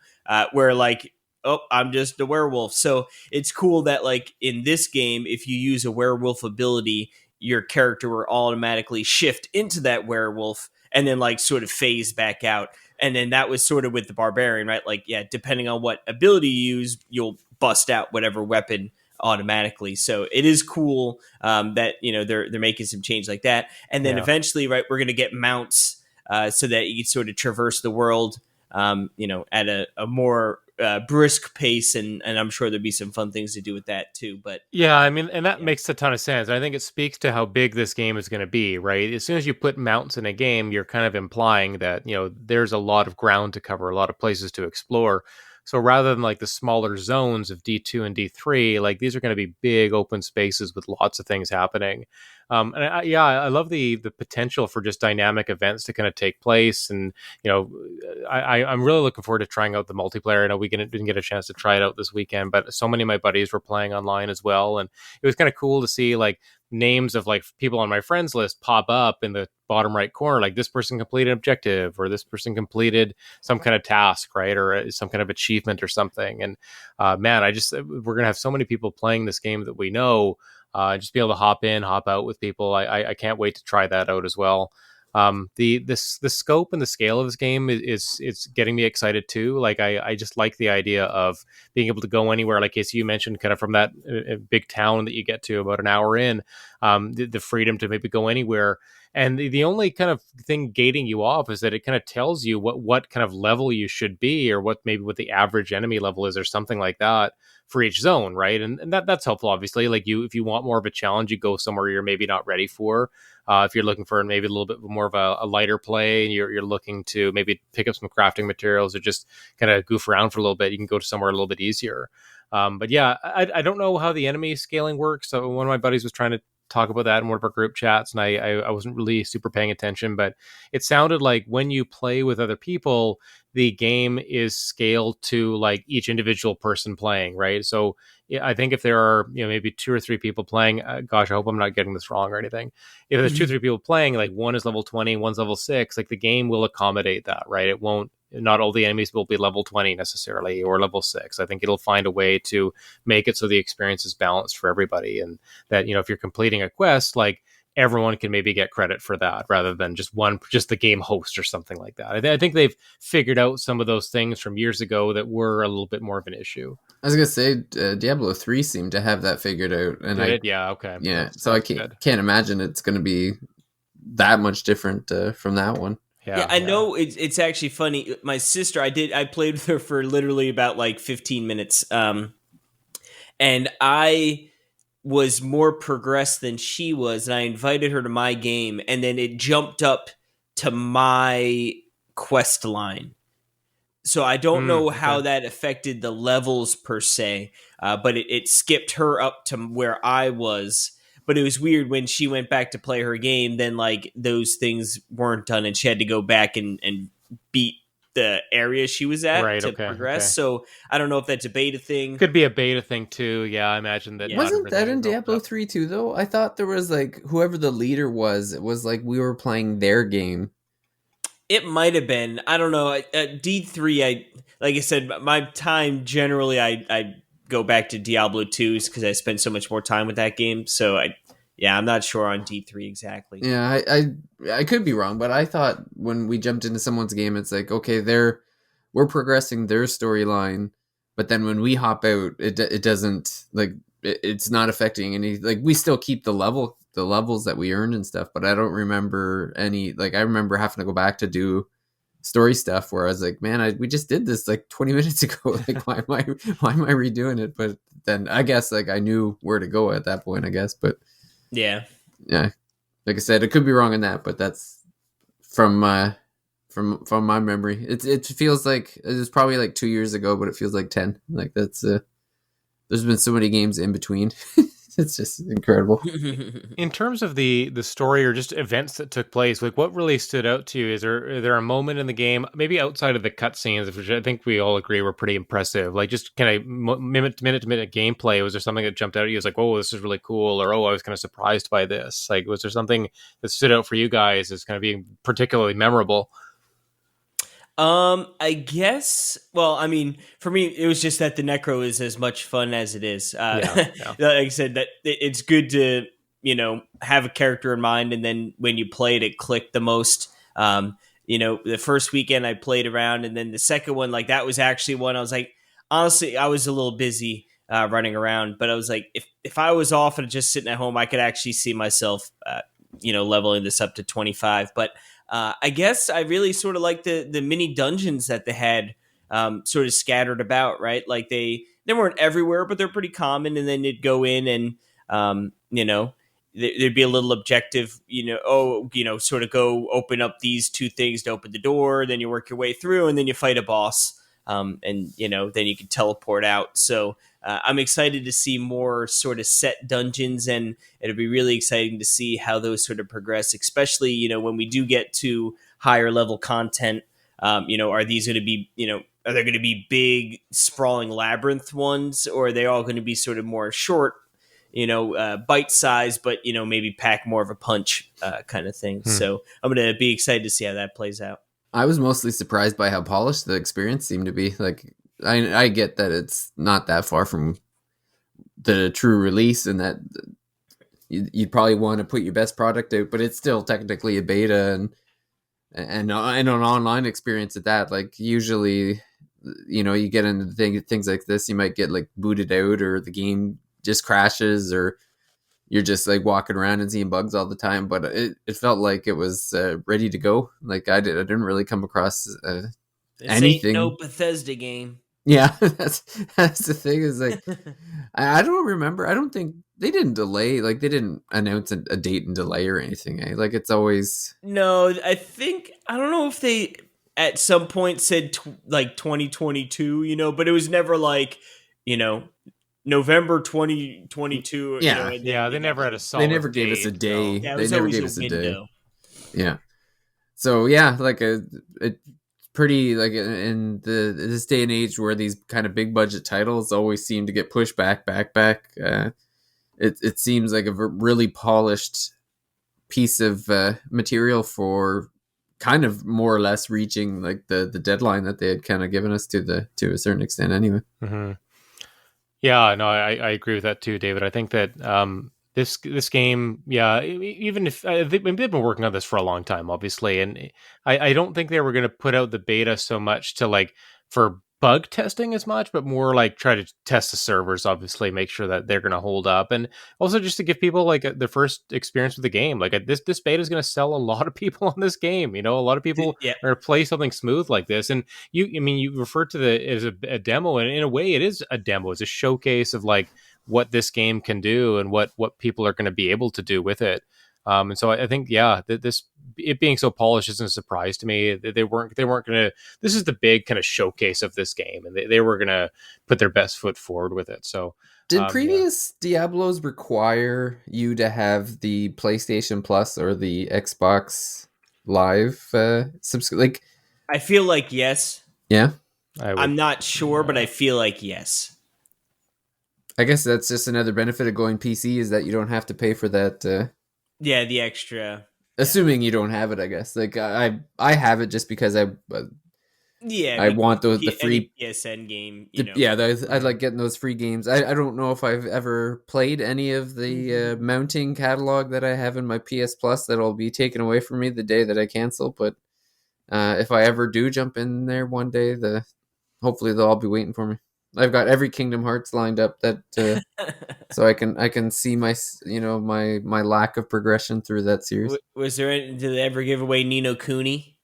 Where like, oh, I'm just a werewolf. So it's cool that like in this game, if you use a werewolf ability, your character will automatically shift into that werewolf, and then like sort of phase back out. And then that was sort of with the barbarian, right? Like, yeah, depending on what ability you use, you'll bust out whatever weapon automatically. So it is cool that they're making some change like that. And then eventually, right, we're going to get mounts so that you can sort of traverse the world, at a more brisk pace, and I'm sure there'd be some fun things to do with that too. But yeah, I mean, and that yeah. makes a ton of sense. I think it speaks to how big this game is going to be, right? As soon as you put mounts in a game, you're kind of implying that, there's a lot of ground to cover, a lot of places to explore. So rather than like the smaller zones of D2 and D3, like these are going to be big open spaces with lots of things happening. And I love the potential for just dynamic events to kind of take place. And, I'm really looking forward to trying out the multiplayer. I know we didn't get a chance to try it out this weekend, but so many of my buddies were playing online as well. And it was kind of cool to see like names of like people on my friends list pop up in the bottom right corner, like this person completed an objective or this person completed some kind of task, right? Or some kind of achievement or something. And man, we're going to have so many people playing this game that we know, just be able to hop in, hop out with people. I can't wait to try that out as well. The scope and the scale of this game is it's getting me excited too. Like I just like the idea of being able to go anywhere. Like as you mentioned, kind of from that big town that you get to about an hour in, the freedom to maybe go anywhere. And the only kind of thing gating you off is that it kind of tells you what kind of level you should be, or what the average enemy level is, or something like that for each zone, right? And that's helpful, obviously. Like if you want more of a challenge, you go somewhere you're maybe not ready for. If you're looking for maybe a little bit more of a lighter play, and you're looking to maybe pick up some crafting materials or just kind of goof around for a little bit, you can go to somewhere a little bit easier. But yeah, I don't know how the enemy scaling works. So one of my buddies was trying to talk about that in one of our group chats, and I wasn't really super paying attention, but it sounded like when you play with other people, the game is scaled to like each individual person playing, right? So I think if there are maybe 2 or 3 people playing, gosh, I hope I'm not getting this wrong or anything. If there's 2 or 3 people playing, like one is level 20, one's level 6, like the game will accommodate that, right? It won't. Not all the enemies will be level 20 necessarily, or level 6. I think it'll find a way to make it so the experience is balanced for everybody, and that if you're completing a quest, like everyone can maybe get credit for that rather than just the game host or something like that. I think they've figured out some of those things from years ago that were a little bit more of an issue. I was gonna say Diablo 3 seemed to have that figured out, and yeah, okay, yeah. So I can't imagine it's going to be that much different from that one. Yeah, I know it's actually funny. My sister, I played with her for literally about like 15 minutes, and I was more progressed than she was, and I invited her to my game, and then it jumped up to my quest line. So I don't know how that affected the levels per se, but it skipped her up to where I was. But it was weird when she went back to play her game, then like those things weren't done, and she had to go back and beat the area she was at to progress. Okay. So I don't know if that's a beta thing. Could be a beta thing too. Yeah, I imagine that. Yeah. Wasn't that in Diablo 3 too, though? I thought there was like whoever the leader was, it was like we were playing their game. It might have been. I don't know. At D3, like I said, my time generally, I go back to Diablo 2s because I spend so much more time with that game. So I'm not sure on D3 exactly. Yeah, I could be wrong, but I thought when we jumped into someone's game, it's like, okay, we're progressing their storyline, but then when we hop out, it doesn't, like, it's not affecting any, like, we still keep the levels that we earned and stuff, but I don't remember any, like, I remember having to go back to do story stuff where I was like, man, we just did this like 20 minutes ago. Like, why am I redoing it? But then I guess like I knew where to go at that point, I guess. But yeah, like I said, it could be wrong in that, but that's from my memory. It feels like it was probably like 2 years ago, but it feels like 10. Like that's there's been so many games in between. It's just incredible. In terms of the story or just events that took place, like what really stood out to you? Is there a moment in the game, maybe outside of the cutscenes, which I think we all agree were pretty impressive, like just kind of minute to minute gameplay? Was there something that jumped out at you as like, oh, this is really cool, or oh, I was kind of surprised by this? Like, was there something that stood out for you guys as kind of being particularly memorable? I guess, well, I mean, for me, it was just that the Necro is as much fun as it is. Like I said, that it's good to, have a character in mind. And then when you play it, it clicked the most. The first weekend I played around, and then the second one, like that was actually one I was like, honestly, I was a little busy running around, but I was like, if I was off and just sitting at home, I could actually see myself, leveling this up to 25. But I guess I really sort of like the mini dungeons that they had sort of scattered about, right? Like they weren't everywhere, but they're pretty common. And then you'd go in and there'd be a little objective, sort of go open up these two things to open the door. Then you work your way through, and then you fight a boss. And then you can teleport out. So I'm excited to see more sort of set dungeons, and it'll be really exciting to see how those sort of progress, especially, when we do get to higher level content. Are these going to be, are there going to be big sprawling labyrinth ones, or are they all going to be sort of more short, bite size, but, maybe pack more of a punch kind of thing. So I'm going to be excited to see how that plays out. I was mostly surprised by how polished the experience seemed to be. Like, I get that it's not that far from the true release, and that you'd probably want to put your best product out, but it's still technically a beta and an online experience at that. Like, usually, you get into things like this, you might get like booted out, or the game just crashes, or you're just like walking around and seeing bugs all the time. But it felt like it was ready to go. Like I didn't really come across anything. Ain't no Bethesda game. Yeah, that's the thing, is like I don't remember. I don't think they didn't delay. Like they didn't announce a date and delay or anything. Eh? Like it's always no. I don't know if they at some point said like 2022. But it was never like November 2022. Yeah, they never had a solid. They never gave us a day. Yeah, they never gave us a day. Yeah. So yeah, like it pretty, like in this day and age where these kind of big budget titles always seem to get pushed back. It seems like a really polished piece of material for kind of more or less reaching like the deadline that they had kind of given us to a certain extent anyway. Mm-hmm. Yeah, no, I agree with that too, David. I think that this game, even if they've been working on this for a long time, obviously, and I don't think they were going to put out the beta so much to like for bug testing as much, but more like try to test the servers, obviously, make sure that they're going to hold up, and also just to give people like their first experience with the game. Like this beta is going to sell a lot of people on this game. A lot of people are going to play something smooth like this. And you referred to it as a demo, and in a way, it is a demo. It's a showcase of like what this game can do and what people are going to be able to do with it. And so I think, it being so polished isn't a surprise to me. They weren't going to, this is the big kind of showcase of this game, and they were going to put their best foot forward with it. So did previous Diablos require you to have the PlayStation Plus or the Xbox Live like? I feel like yes. Yeah. I'm not sure, but I feel like yes. I guess that's just another benefit of going PC, is that you don't have to pay for that. The extra. Assuming you don't have it, I guess. Like I have it just because I want the free PSN game. I like getting those free games. I don't know if I've ever played any of the mounting catalog that I have in my PS Plus that'll be taken away from me the day that I cancel. But if I ever do jump in there one day, hopefully they'll all be waiting for me. I've got every Kingdom Hearts lined up that so I can see my my lack of progression through that series. Did they ever give away Ni no Kuni?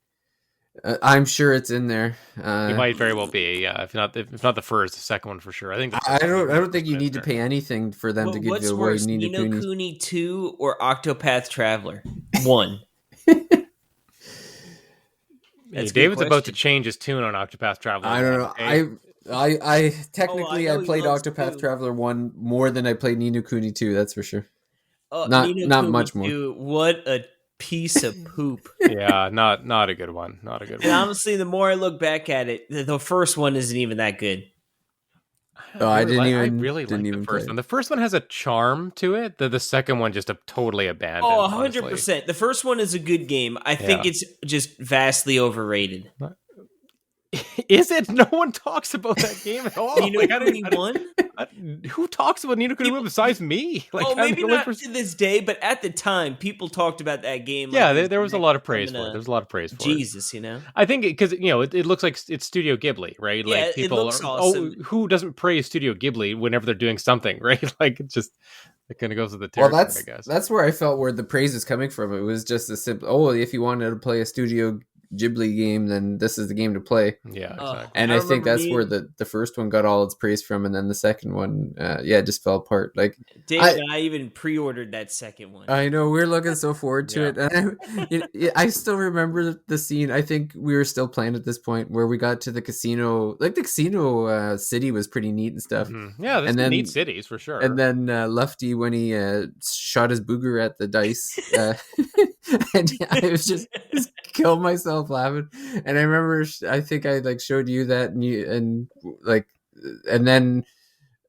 I'm sure it's in there. It might very well be, yeah. If not the first, the second one for sure. I think I don't think you need to pay anything for them to give you away worse, Ni no Kuni 2 or Octopath Traveler 1? David's about to change his tune on Octopath Traveler. I don't know. Okay? I technically I played Octopath Traveler 1 more than I played Ni no Kuni 2, that's for sure. Not much more. What a piece of poop. Yeah, not a good one. Not a good one. And honestly, the more I look back at it, the first one isn't even that good. I really like the first one. The first one has a charm to it. The second one just totally abandoned. 100%. The first one is a good game. I think it's just vastly overrated. Is it? No one talks about that game at all. Ni no Kuni 1? Who talks about Ni no Kuni 1 besides me? Maybe not to this day, but at the time, people talked about that game. Yeah, there was a lot of praise for it. There was a lot of praise for Jesus, it. I think because it looks like it's Studio Ghibli, right? Yeah, like people it looks awesome. Who doesn't praise Studio Ghibli whenever they're doing something, right? Like it kind of goes with the territory, I guess. That's where I felt where the praise is coming from. It was just a simple, if you wanted to play a Studio Ghibli game, then this is the game to play. Yeah, exactly. And I think that's where the first one got all its praise from, and then the second one, just fell apart. Like David and I even pre-ordered that second one. I know, we're looking so forward to it. And I still remember the scene. I think we were still playing at this point where we got to the casino. Like the casino city was pretty neat and stuff. Mm-hmm. Yeah, there's some neat cities for sure. And then Lefty, when he shot his booger at the dice, and I was just killed myself laughing. And I remember, I think I like showed you that, and then.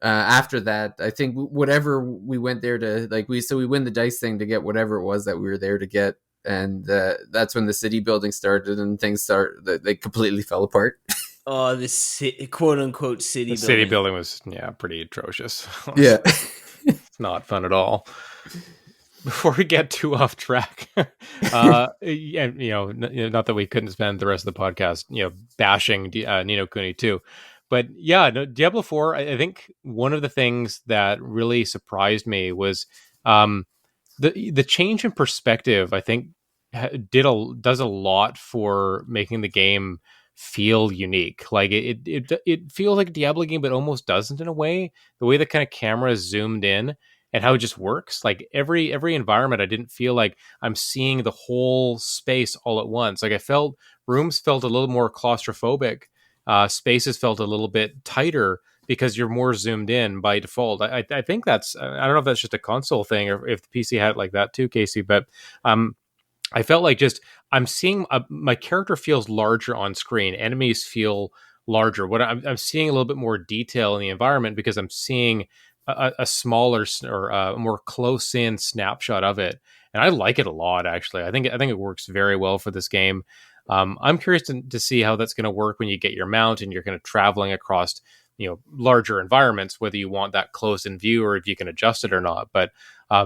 After that, I think whatever we went there to, like, we win the dice thing to get whatever it was that we were there to get, and that's when the city building started and things they completely fell apart. Oh, the quote unquote city building. City building was pretty atrocious. Yeah, it's not fun at all. Before we get too off track, and not that we couldn't spend the rest of the podcast, bashing Ni no Kuni 2. But Diablo 4, I think one of the things that really surprised me was the change in perspective. I think does a lot for making the game feel unique. Like it feels like a Diablo game, but almost doesn't in a way. The way the kind of camera is zoomed in and how it just works. Like every environment, I didn't feel like I'm seeing the whole space all at once. Like rooms felt a little more claustrophobic. Spaces felt a little bit tighter because you're more zoomed in by default. I think that's, I don't know if that's just a console thing or if the PC had it like that too, Casey, but I felt like just I'm seeing my character feels larger on screen. Enemies feel larger. What I'm seeing a little bit more detail in the environment because I'm seeing a smaller or a more close in snapshot of it. And I like it a lot, actually. I think it works very well for this game. I'm curious to see how that's going to work when you get your mount and you're kind of traveling across, larger environments, whether you want that close in view or if you can adjust it or not. But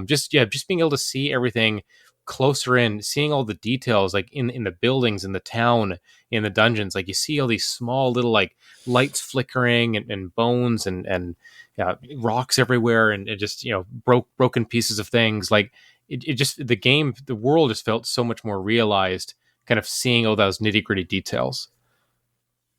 just being able to see everything closer in, seeing all the details, like in the buildings, in the town, in the dungeons, like you see all these small little like lights flickering and bones and rocks everywhere and just, broken pieces of things. Like it just, the world just felt so much more realized, kind of seeing all those nitty gritty details.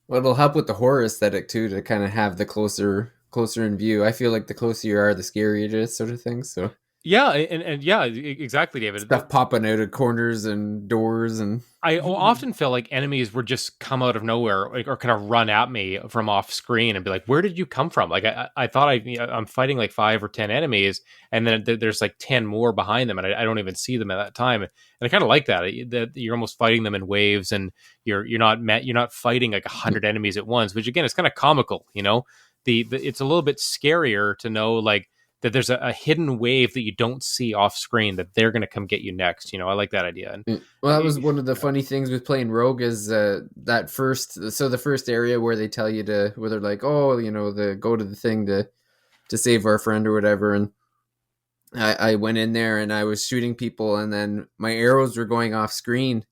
Well, it'll help with the horror aesthetic too, to kind of have the closer in view. I feel like the closer you are, the scarier it is, sort of thing. So yeah, and yeah, exactly, David. Stuff popping out of corners and doors, and I often feel like enemies would just come out of nowhere, or kind of run at me from off screen and be like, "Where did you come from?" Like I thought I'm fighting like 5 or 10 enemies, and then there's like 10 more behind them, and I don't even see them at that time. And I kind of like that you're almost fighting them in waves, and you're not fighting like 100 enemies at once, which again is kind of comical. It's a little bit scarier to know like that there's a hidden wave that you don't see off screen that they're going to come get you next. I like that idea. And well, that was one of the funny things with playing Rogue is the first area where they tell you where they're like, oh, go to the thing to save our friend or whatever. And I went in there and I was shooting people, and then my arrows were going off screen,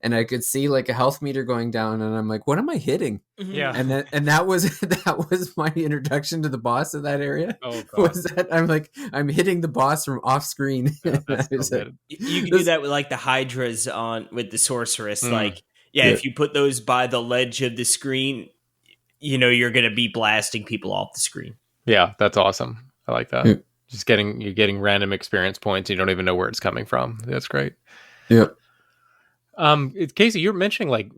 and I could see like a health meter going down, and I'm like, what am I hitting? Yeah. And that was my introduction to the boss of that area. Oh, God. Was that I'm hitting the boss from off screen. Yeah, you can do that with like the Hydras with the sorceress. If you put those by the ledge of the screen, you're going to be blasting people off the screen. Yeah, that's awesome. I like that. Just you're getting random experience points. You don't even know where it's coming from. That's great. Yeah. Casey, you're mentioning like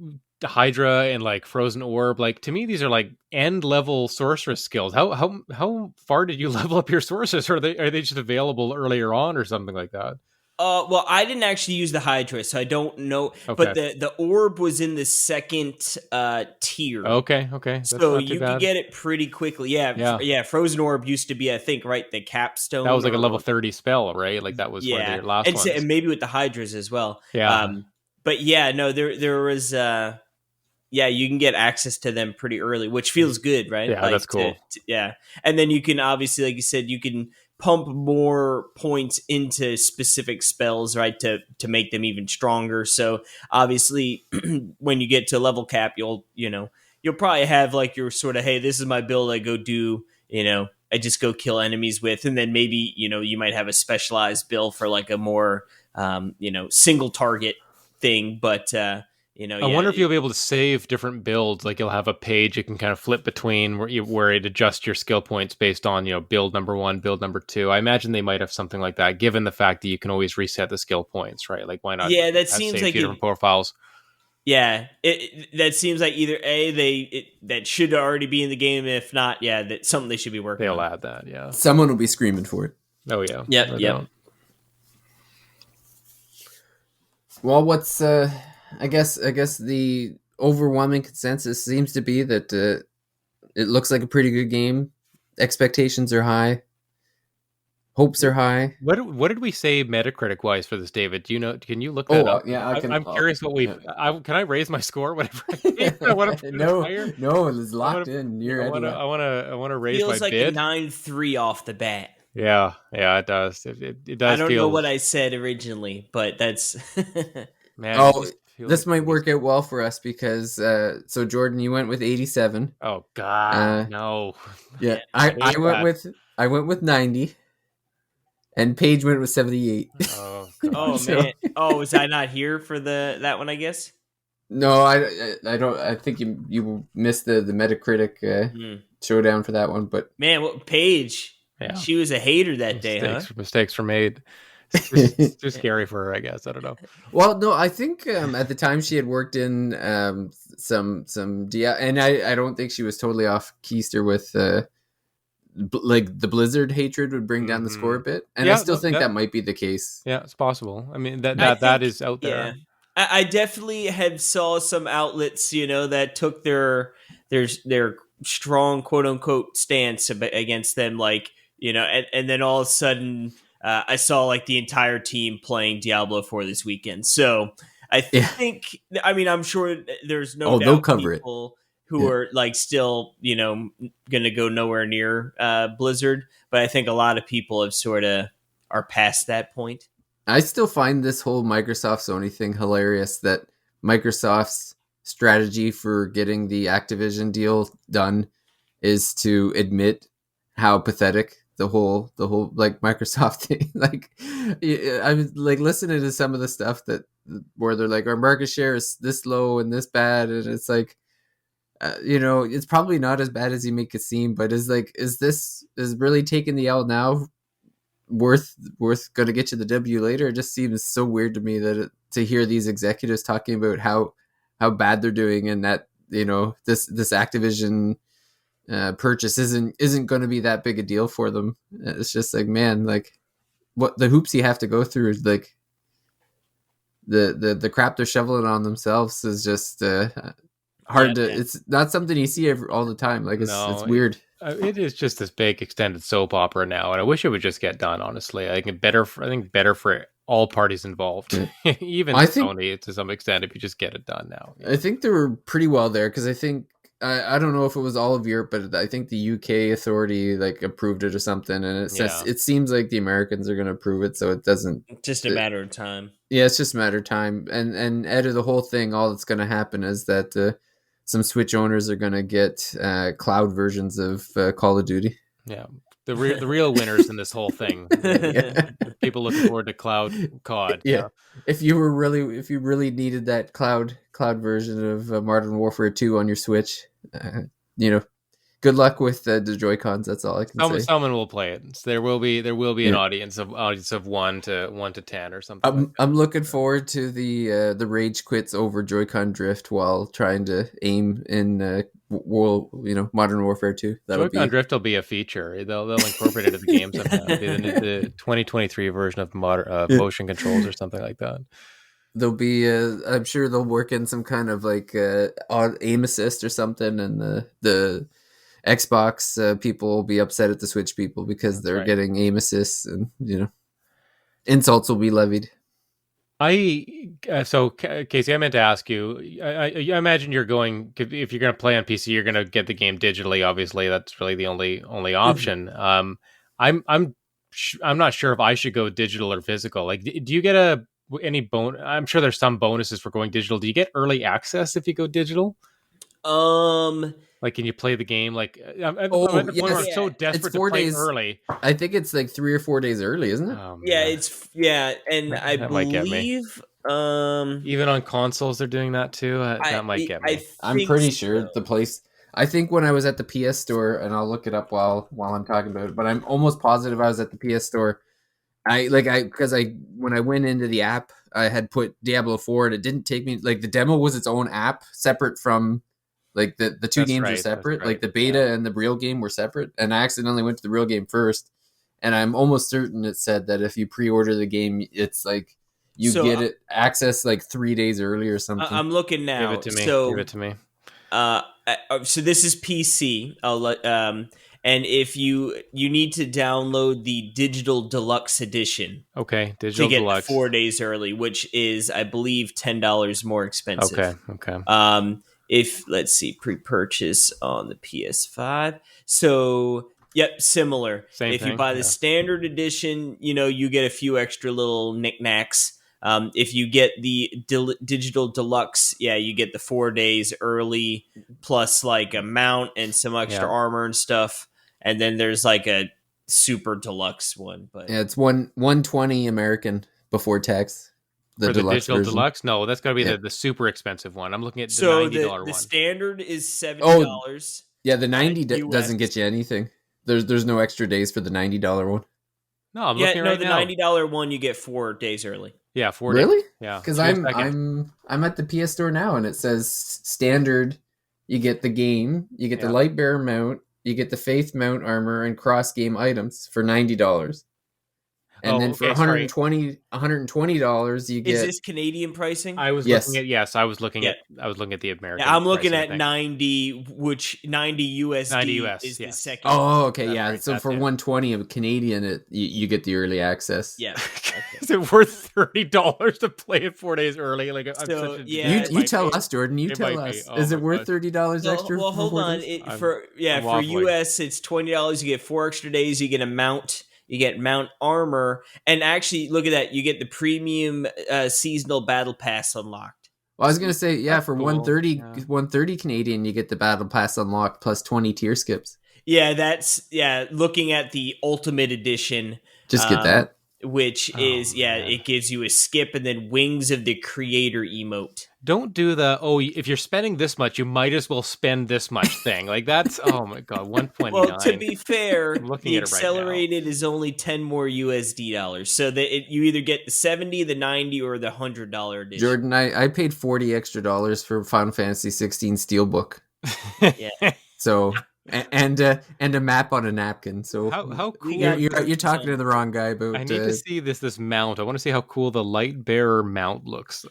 Hydra and like Frozen Orb. Like to me, these are like end level sorceress skills. How far did you level up your sorceress? Or are they just available earlier on or something like that? Well, I didn't actually use the Hydra, so I don't know. Okay. But the orb was in the second tier. Okay. That's so you could get it pretty quickly. Yeah. Frozen Orb used to be, I think, right, the capstone. That was like a level 30 spell, right? Like that was one of the last ones. And maybe with the Hydras as well. Yeah. But yeah, no, there was. You can get access to them pretty early, which feels good, right? Yeah, that's cool. And then you can obviously, like you said, you can pump more points into specific spells, right, to make them even stronger. So obviously, when you get to level cap, you'll probably have like your sort of, hey, this is my build. I go do, I just go kill enemies with, and then maybe you might have a specialized build for like a more single target thing, but I wonder if you'll be able to save different builds. Like you'll have a page you can kind of flip between where it adjusts your skill points based on, build number 1, build number 2. I imagine they might have something like that, given the fact that you can always reset the skill points, right? Like why not? Yeah, that seems like different profiles. Yeah, that seems like either that should already be in the game. If not, that's something they should be working on. They'll add that. Yeah, someone will be screaming for it. Oh yeah. Yep. Well, what's I guess the overwhelming consensus seems to be that it looks like a pretty good game. Expectations are high. Hopes are high. What did we say Metacritic wise for this, David? Do you know? Can you look that up? Yeah, I'm curious what we. Yeah. Can I raise my score? Whatever. I want to no, it's locked in. I want to raise feels my like bid. a 9-3 off the bat. Yeah, it does. It does. I don't know what I said originally, but that's man. This might work out well for us because so Jordan, you went with 87. Oh God, no. Yeah, I went with 90. And Paige went with 78. Oh, oh man. Oh, was I not here for that one? I guess. No, I don't. I think you missed the Metacritic showdown for that one. But man, Paige, she was a hater that day, huh? Mistakes were made. It's too scary for her, I guess. I don't know. Well, no, I think at the time she had worked in some and I don't think she was totally off keister with. Like the Blizzard hatred would bring down the score a bit, and I still think that might be the case. Yeah, it's possible. I mean that is out there. Yeah. I definitely had saw some outlets, that took their strong quote unquote stance against them, like and then all of a sudden I saw like the entire team playing Diablo 4 this weekend. So I think I mean I'm sure there's no doubt they'll cover people who are like still, gonna go nowhere near Blizzard. But I think a lot of people have sort of are past that point. I still find this whole Microsoft Sony thing hilarious, that Microsoft's strategy for getting the Activision deal done is to admit how pathetic the whole like Microsoft thing. Like I was like listening to some of the stuff where they're like, our market share is this low and this bad, and it's like, it's probably not as bad as you make it seem, but is really taking the L now worth going to get you the W later? It just seems so weird to me to hear these executives talking about how bad they're doing, and that this Activision purchase isn't going to be that big a deal for them. It's just like, man, like what the hoops you have to go through is like the crap they're shoveling on themselves is just hard to. It's not something you see all the time. Like it's weird. It is just this big extended soap opera now, and I wish it would just get done. Honestly, I think better for all parties involved, even Sony to some extent, if you just get it done now. I think they were pretty well there, because I think I don't know if it was all of Europe, but I think the UK authority like approved it or something, and it seems like the Americans are going to approve it, so it doesn't. Just a matter of time. Yeah, it's just a matter of time, and out of the whole thing, all that's going to happen is that some Switch owners are going to get cloud versions of Call of Duty. Yeah, the real winners in this whole thing. People looking forward to cloud COD. Yeah, if you really needed that cloud version of Modern Warfare 2 on your Switch, good luck with the Joy-Cons. That's all I can say. Someone will play it. So there will be an audience of 1 to 10 or something. I'm looking forward to the rage quits over Joy-Con drift while trying to aim in Modern Warfare 2. Joy-Con drift will be a feature. They'll incorporate it into the game sometime. The 2023 version of modern motion controls or something like that. There'll be I'm sure they'll work in some kind of like aim assist or something, and the Xbox people will be upset at the Switch people because they're getting aim assists, and insults will be levied. So Casey, I meant to ask you. I imagine if you're going to play on PC, you're going to get the game digitally. Obviously, that's really the only option. I'm not sure if I should go digital or physical. Like, do you get any bonus? I'm sure there's some bonuses for going digital. Do you get early access if you go digital? Like, can you play the game? Like, I'm at the point where I'm so desperate to play early. I think it's like 3 or 4 days early, isn't it? And I believe Even on consoles, they're doing that too. That might get I me. I'm think pretty so. sure the place. I think when I was at the PS store, and I'll look it up while I'm talking about it, but I'm almost positive I was at the PS store. Because when I went into the app, I had put Diablo 4, and it didn't take me, like, the demo was its own app separate from, like, the two That's games are right. That's separate. Like right. the beta and the real game were separate, and I accidentally went to the real game first. And I'm almost certain it said that if you pre-order the game, it's like you So get it access like 3 days early or something. I'm looking Give now. it to me. Give it to me. So this is PC. And if you need to download the digital deluxe edition Okay, to digital get deluxe. 4 days early, which is, I believe, $10 more expensive. Okay. If let's see, pre-purchase on the PS5. So yep, similar. Same If you thing, buy the yeah. standard edition, you get a few extra little knickknacks. If you get the digital deluxe, yeah, you get the 4 days early plus like a mount and some extra Yeah. armor and stuff. And then there's like a super deluxe one, but Yeah, it's 120 American before tax. The For the deluxe digital version. deluxe, no, that's got to be Yeah. the super expensive one. I'm looking at the so $90 the one. standard is $70. Yeah, the 90 US. doesn't get you anything. There's no extra days for the $90 one. No, I'm Yeah, looking no, right the now. $90 one you get 4 days early. Yeah, 4 days. Really? Yeah, Because give me a second. I'm at the PS store now, and it says standard. You get the game, you get the Yeah. light bearer mount, you get the faith mount armor and cross game items for $90. And then for sorry. $120 you Is get this Canadian pricing? I was Yes. looking at I was looking Yeah. at the American. I'm looking pricing at thing. 90, which 90 USD 90 US, is the yes. second. Oh, okay, That's yeah. right, So that's for it. 120 of Canadian, you get the early access. Yeah. Is it worth $30 to play it 4 days early? Like I'm So, such a yeah, it You might tell be. us, Jordan. You It tell might be. us. Oh Is my it worth gosh. $30 extra Well, for hold 4 on. days? I'm For waffling. US, it's $20. You get 4 extra days. You get a mount. You get mount armor, and actually, look at that. You get the premium seasonal battle pass unlocked. Well, I was gonna say, yeah, That's for cool. 130, Yeah. 130 Canadian, you get the battle pass unlocked plus 20 tier skips. Yeah, looking at the Ultimate Edition, Just get that. which Oh, is man. it gives you a skip and then Wings of the Creator emote. Don't do the if you're spending this much, you might as well spend this much thing. Like that's oh my god, 129. Well, to be fair, I'm looking the at it right now. accelerated is only 10 more USD dollars, so that you either get the 70, the 90, or the $100 edition. Jordan, I paid 40 extra dollars for Final Fantasy 16 Steelbook. Yeah. So and a map on a napkin. So how cool! you're talking to the wrong guy about. I need to see this mount. I want to see how cool the light bearer mount looks.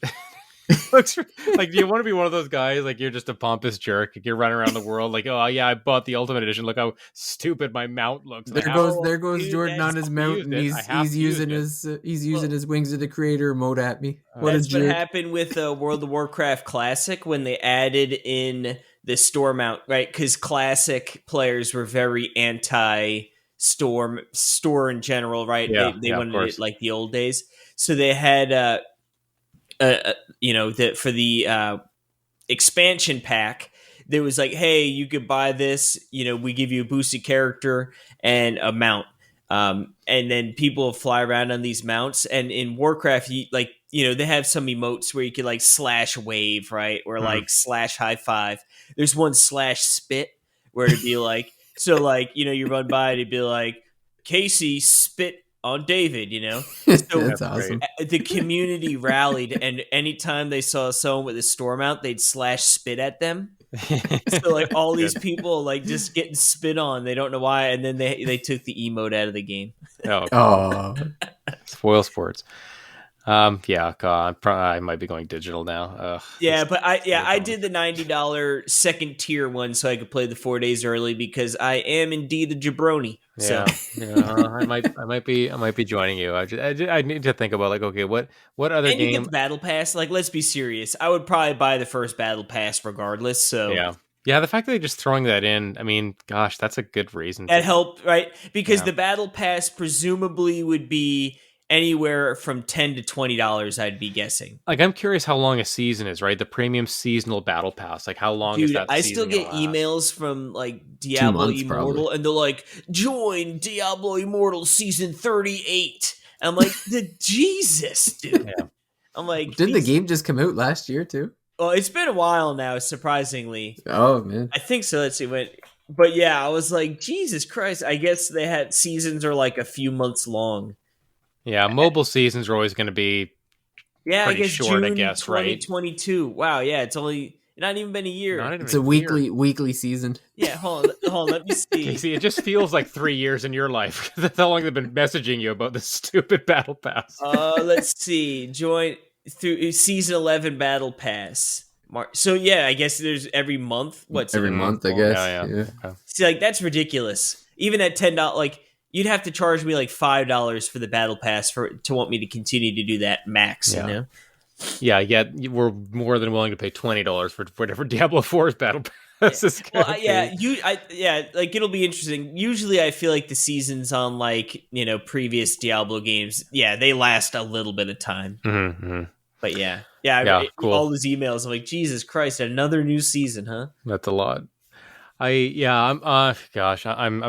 Looks like, do you want to be one of those guys like you're just a pompous jerk, like you're running around the world like, oh yeah, I bought the Ultimate Edition, look how stupid my mount looks. There goes dude, Jordan on his mount, and he's using his Wings of the Creator mode at me. What a That's what jerk! happened with World of Warcraft Classic when they added in the store mount, right? Because Classic players were very anti store in general, right? Yeah, they of wanted course. it like the old days, so they had for the expansion pack, there was like, hey, you could buy this, we give you a boosted character and a mount, and then people fly around on these mounts. And in Warcraft, they have some emotes where you could like slash wave, right, or like slash high five. There's one slash spit where it'd be like, so like, you run by and it'd be like, Casey spit on David, So That's awesome. the community rallied, and anytime they saw someone with a store mount, they'd slash spit at them. So like all these people like just getting spit on, they don't know why, and then they took the emote out of the game. Oh, Spoil sports. Yeah, God, I might be going digital now. Yeah, but I did the $90 second tier one so I could play the 4 days early because I am indeed a jabroni. Yeah, I might be joining you. I need to think about like, okay, what other and you game? get the battle pass. Like, let's be serious. I would probably buy the first battle pass regardless. So yeah, the fact that they're just throwing that in, I mean, gosh, that's a good reason. That helped, right? Because Yeah. the battle pass presumably would be anywhere from $10 to $20, I'd be guessing. Like, I'm curious how long a season is, right? The premium seasonal battle pass. Like, how long is Dude, that? I still get gonna last? emails from like Diablo months, Immortal, probably. and they're like, "Join Diablo Immortal season 38." I'm like, Jesus, dude. Yeah. I'm like, Didn't the game just come out last year too? Oh, it's been a while now, surprisingly. Oh man, I think so. Let's see when. But yeah, I was like, Jesus Christ! I guess they had seasons are like a few months long. Yeah, mobile seasons are always going to be Yeah, I pretty guess short, June I guess, right? 2022. Wow, yeah, it's only not even been a year. Not even it's a weekly season. Yeah, hold on, let me see. Casey, it just feels like 3 years in your life. That's how long they've been messaging you about this stupid battle pass. Let's see. Join through season 11 battle pass. So yeah, I guess there's every month. What's Every it? month, I guess. Yeah. Okay. See, like that's ridiculous. Even at $10, like you'd have to charge me like $5 for the battle pass to want me to continue to do that max. Yeah. You know? Yeah, yet we're more than willing to pay $20 for whatever Diablo 4's battle pass is gonna be. Like it'll be interesting. Usually, I feel like the seasons on like previous Diablo games, they last a little bit of time. Mm-hmm. But yeah, cool. All those emails, I'm like, Jesus Christ, another new season, huh? That's a lot. I'm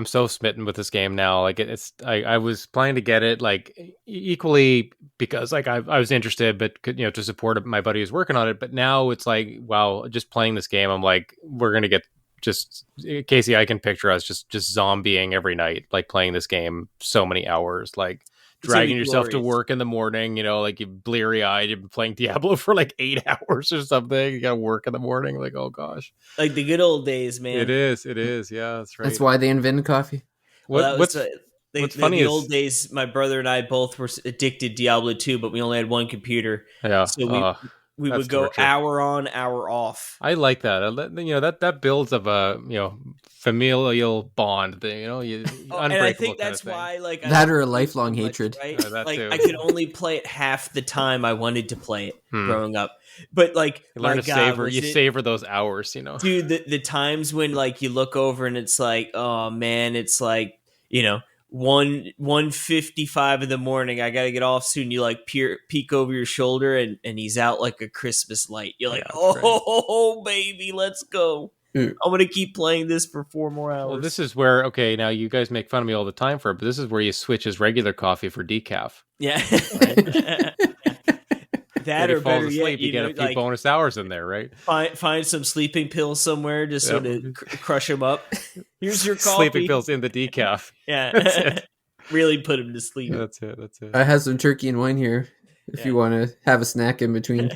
so smitten with this game now. Like I was planning to get it like equally because like I was interested, but to support my buddy who's working on it. But now it's like, wow, just playing this game, I'm like, we're gonna get just Casey. I can picture us just zombieing every night, like playing this game so many hours, like dragging yourself to work in the morning, like you bleary eyed, you've been playing Diablo for like 8 hours or something. You gotta work in the morning, like, oh gosh. Like the good old days, man. It is. Yeah, that's right. That's why they invented coffee. What's funny the is old days, my brother and I both were addicted to Diablo 2, but we only had one computer. Yeah. So we would go torture. Hour on, hour off. I like that. That builds of a familial bond thing. And I think that's why that or a lifelong hatred. Right? I could only play it half the time I wanted to play it growing up. But like you learn to savor those hours, Dude, the times when like you look over and it's like, oh man, it's like 1:55 in the morning. I gotta get off soon. You like peek over your shoulder and he's out like a Christmas light. You're like, oh baby, let's go. I'm gonna keep playing this for 4 more hours. Well, this is where now you guys make fun of me all the time for it, but this is where you switch his regular coffee for decaf. Yeah. Right? That or better yet, you get a few bonus hours in there, right? Find some sleeping pills somewhere just sort of crush them up. Here's your coffee. Sleeping pills in the decaf. Yeah. Really put him to sleep. That's it. I have some turkey and wine here if you want to have a snack in between.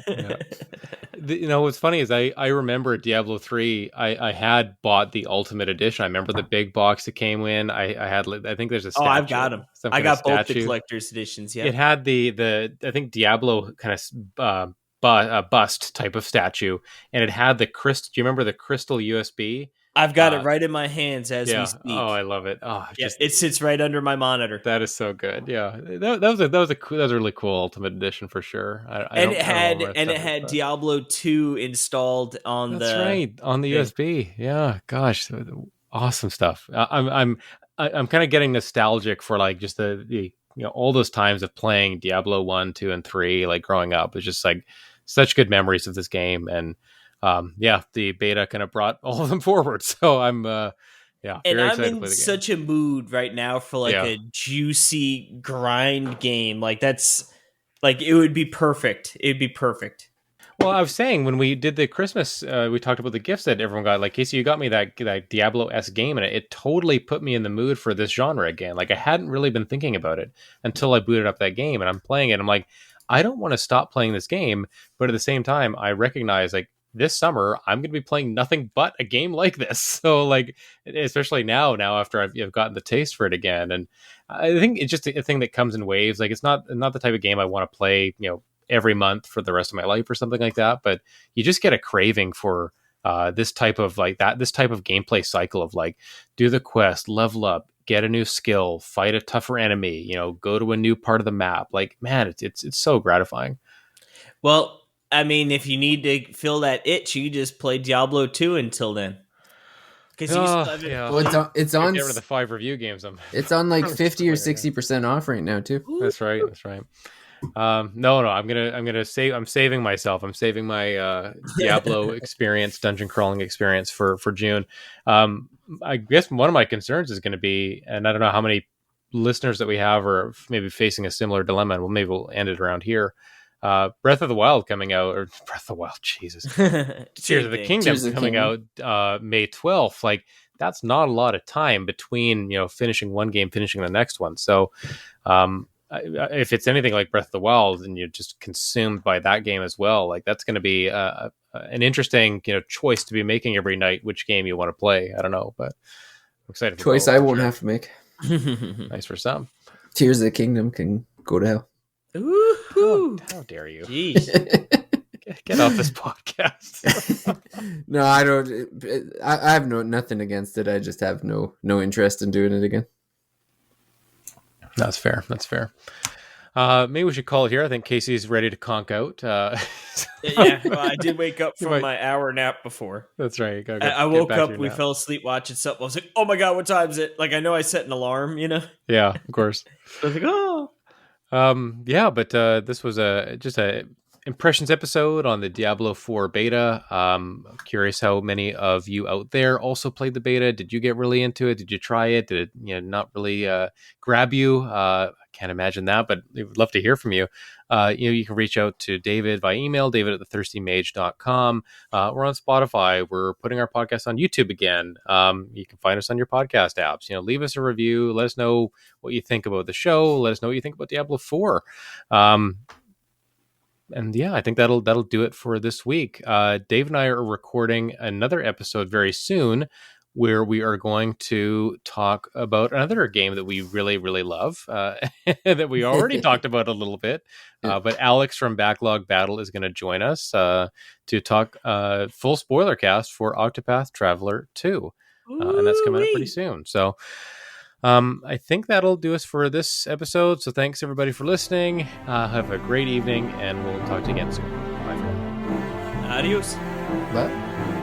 What's funny is I remember Diablo 3, I had bought the Ultimate Edition. I remember the big box that came in. I think there's a statue. Oh, I've got them. I got both the collector's editions. Yeah, it had the I think Diablo kind of bust type of statue, and it had the crystal. Do you remember the crystal USB? I've got it right in my hands as we speak. Oh, I love it. Oh, it sits right under my monitor. That is so good. Yeah, that was a really cool Ultimate Edition for sure. It had Diablo 2 installed on on the USB. Yeah, gosh, awesome stuff. I'm kind of getting nostalgic for like just the all those times of playing Diablo 1, 2, and 3 like growing up. It's just like such good memories of this game. And the beta kind of brought all of them forward. So I'm and I'm in such a mood right now for like a juicy grind game. Like that's like it would be perfect. It'd be perfect. Well, I was saying when we did the Christmas, we talked about the gifts that everyone got. Like, Casey, you got me that Diablo-esque game, and it totally put me in the mood for this genre again. Like, I hadn't really been thinking about it until I booted up that game, and I'm playing it. I'm like, I don't want to stop playing this game, but at the same time, I recognize like this summer I'm going to be playing nothing but a game like this. So like, especially now after I've gotten the taste for it again, and I think it's just a thing that comes in waves. Like, it's not the type of game I want to play, every month for the rest of my life or something like that. But you just get a craving for this type of gameplay cycle of like, do the quest, level up, get a new skill, fight a tougher enemy, go to a new part of the map. Like, man, it's so gratifying. Well, I mean, if you need to fill that itch, you just play Diablo 2 until then. Because well, it's on the 5 review games. It's on like 50 or 60% off right now too. That's right. No, I'm saving myself. I'm saving my Diablo experience, dungeon crawling experience for June. I guess one of my concerns is going to be, and I don't know how many listeners that we have are maybe facing a similar dilemma, and maybe we'll end it around here. Breath of the Wild coming out, or Breath of the Wild, Jesus, Tears of the Kingdom coming out May 12th. Like, that's not a lot of time between, finishing one game, finishing the next one. So if it's anything like Breath of the Wild and you're just consumed by that game as well, like that's going to be an interesting, choice to be making every night, which game you want to play. I don't know, but I'm excited for choice I won't have to make. Nice for some. Tears of the Kingdom can go to hell. How dare you? Jeez. Get off this podcast. No, I don't. I have nothing against it. I just have no interest in doing it again. That's fair. Maybe we should call it here. I think Casey's ready to conk out. Yeah, well, I did wake up from my hour nap before. That's right. I woke up, we fell asleep watching something. I was like, oh my God, what time is it? Like, I know I set an alarm, Yeah, of course. I was like, oh. Yeah, but this was just a impressions episode on the Diablo 4 beta. I'm curious how many of you out there also played the beta. Did you get really into it? Did you try it? Did it not really grab you? I can't imagine that, but we'd love to hear from you. You can reach out to David via email, david@thethirstymage.com. We're on Spotify. We're putting our podcast on YouTube again. You can find us on your podcast apps. Leave us a review. Let us know what you think about the show. Let us know what you think about Diablo 4. And yeah, I think that'll do it for this week. Dave and I are recording another episode very soon where we are going to talk about another game that we really, really love, that we already talked about a little bit. But Alex from Backlog Battle is going to join us to talk full spoiler cast for Octopath Traveler 2. And that's coming up pretty soon. So I think that'll do us for this episode. So thanks everybody for listening. Have a great evening, and we'll talk to you again soon. Bye for now. Adios. Bye.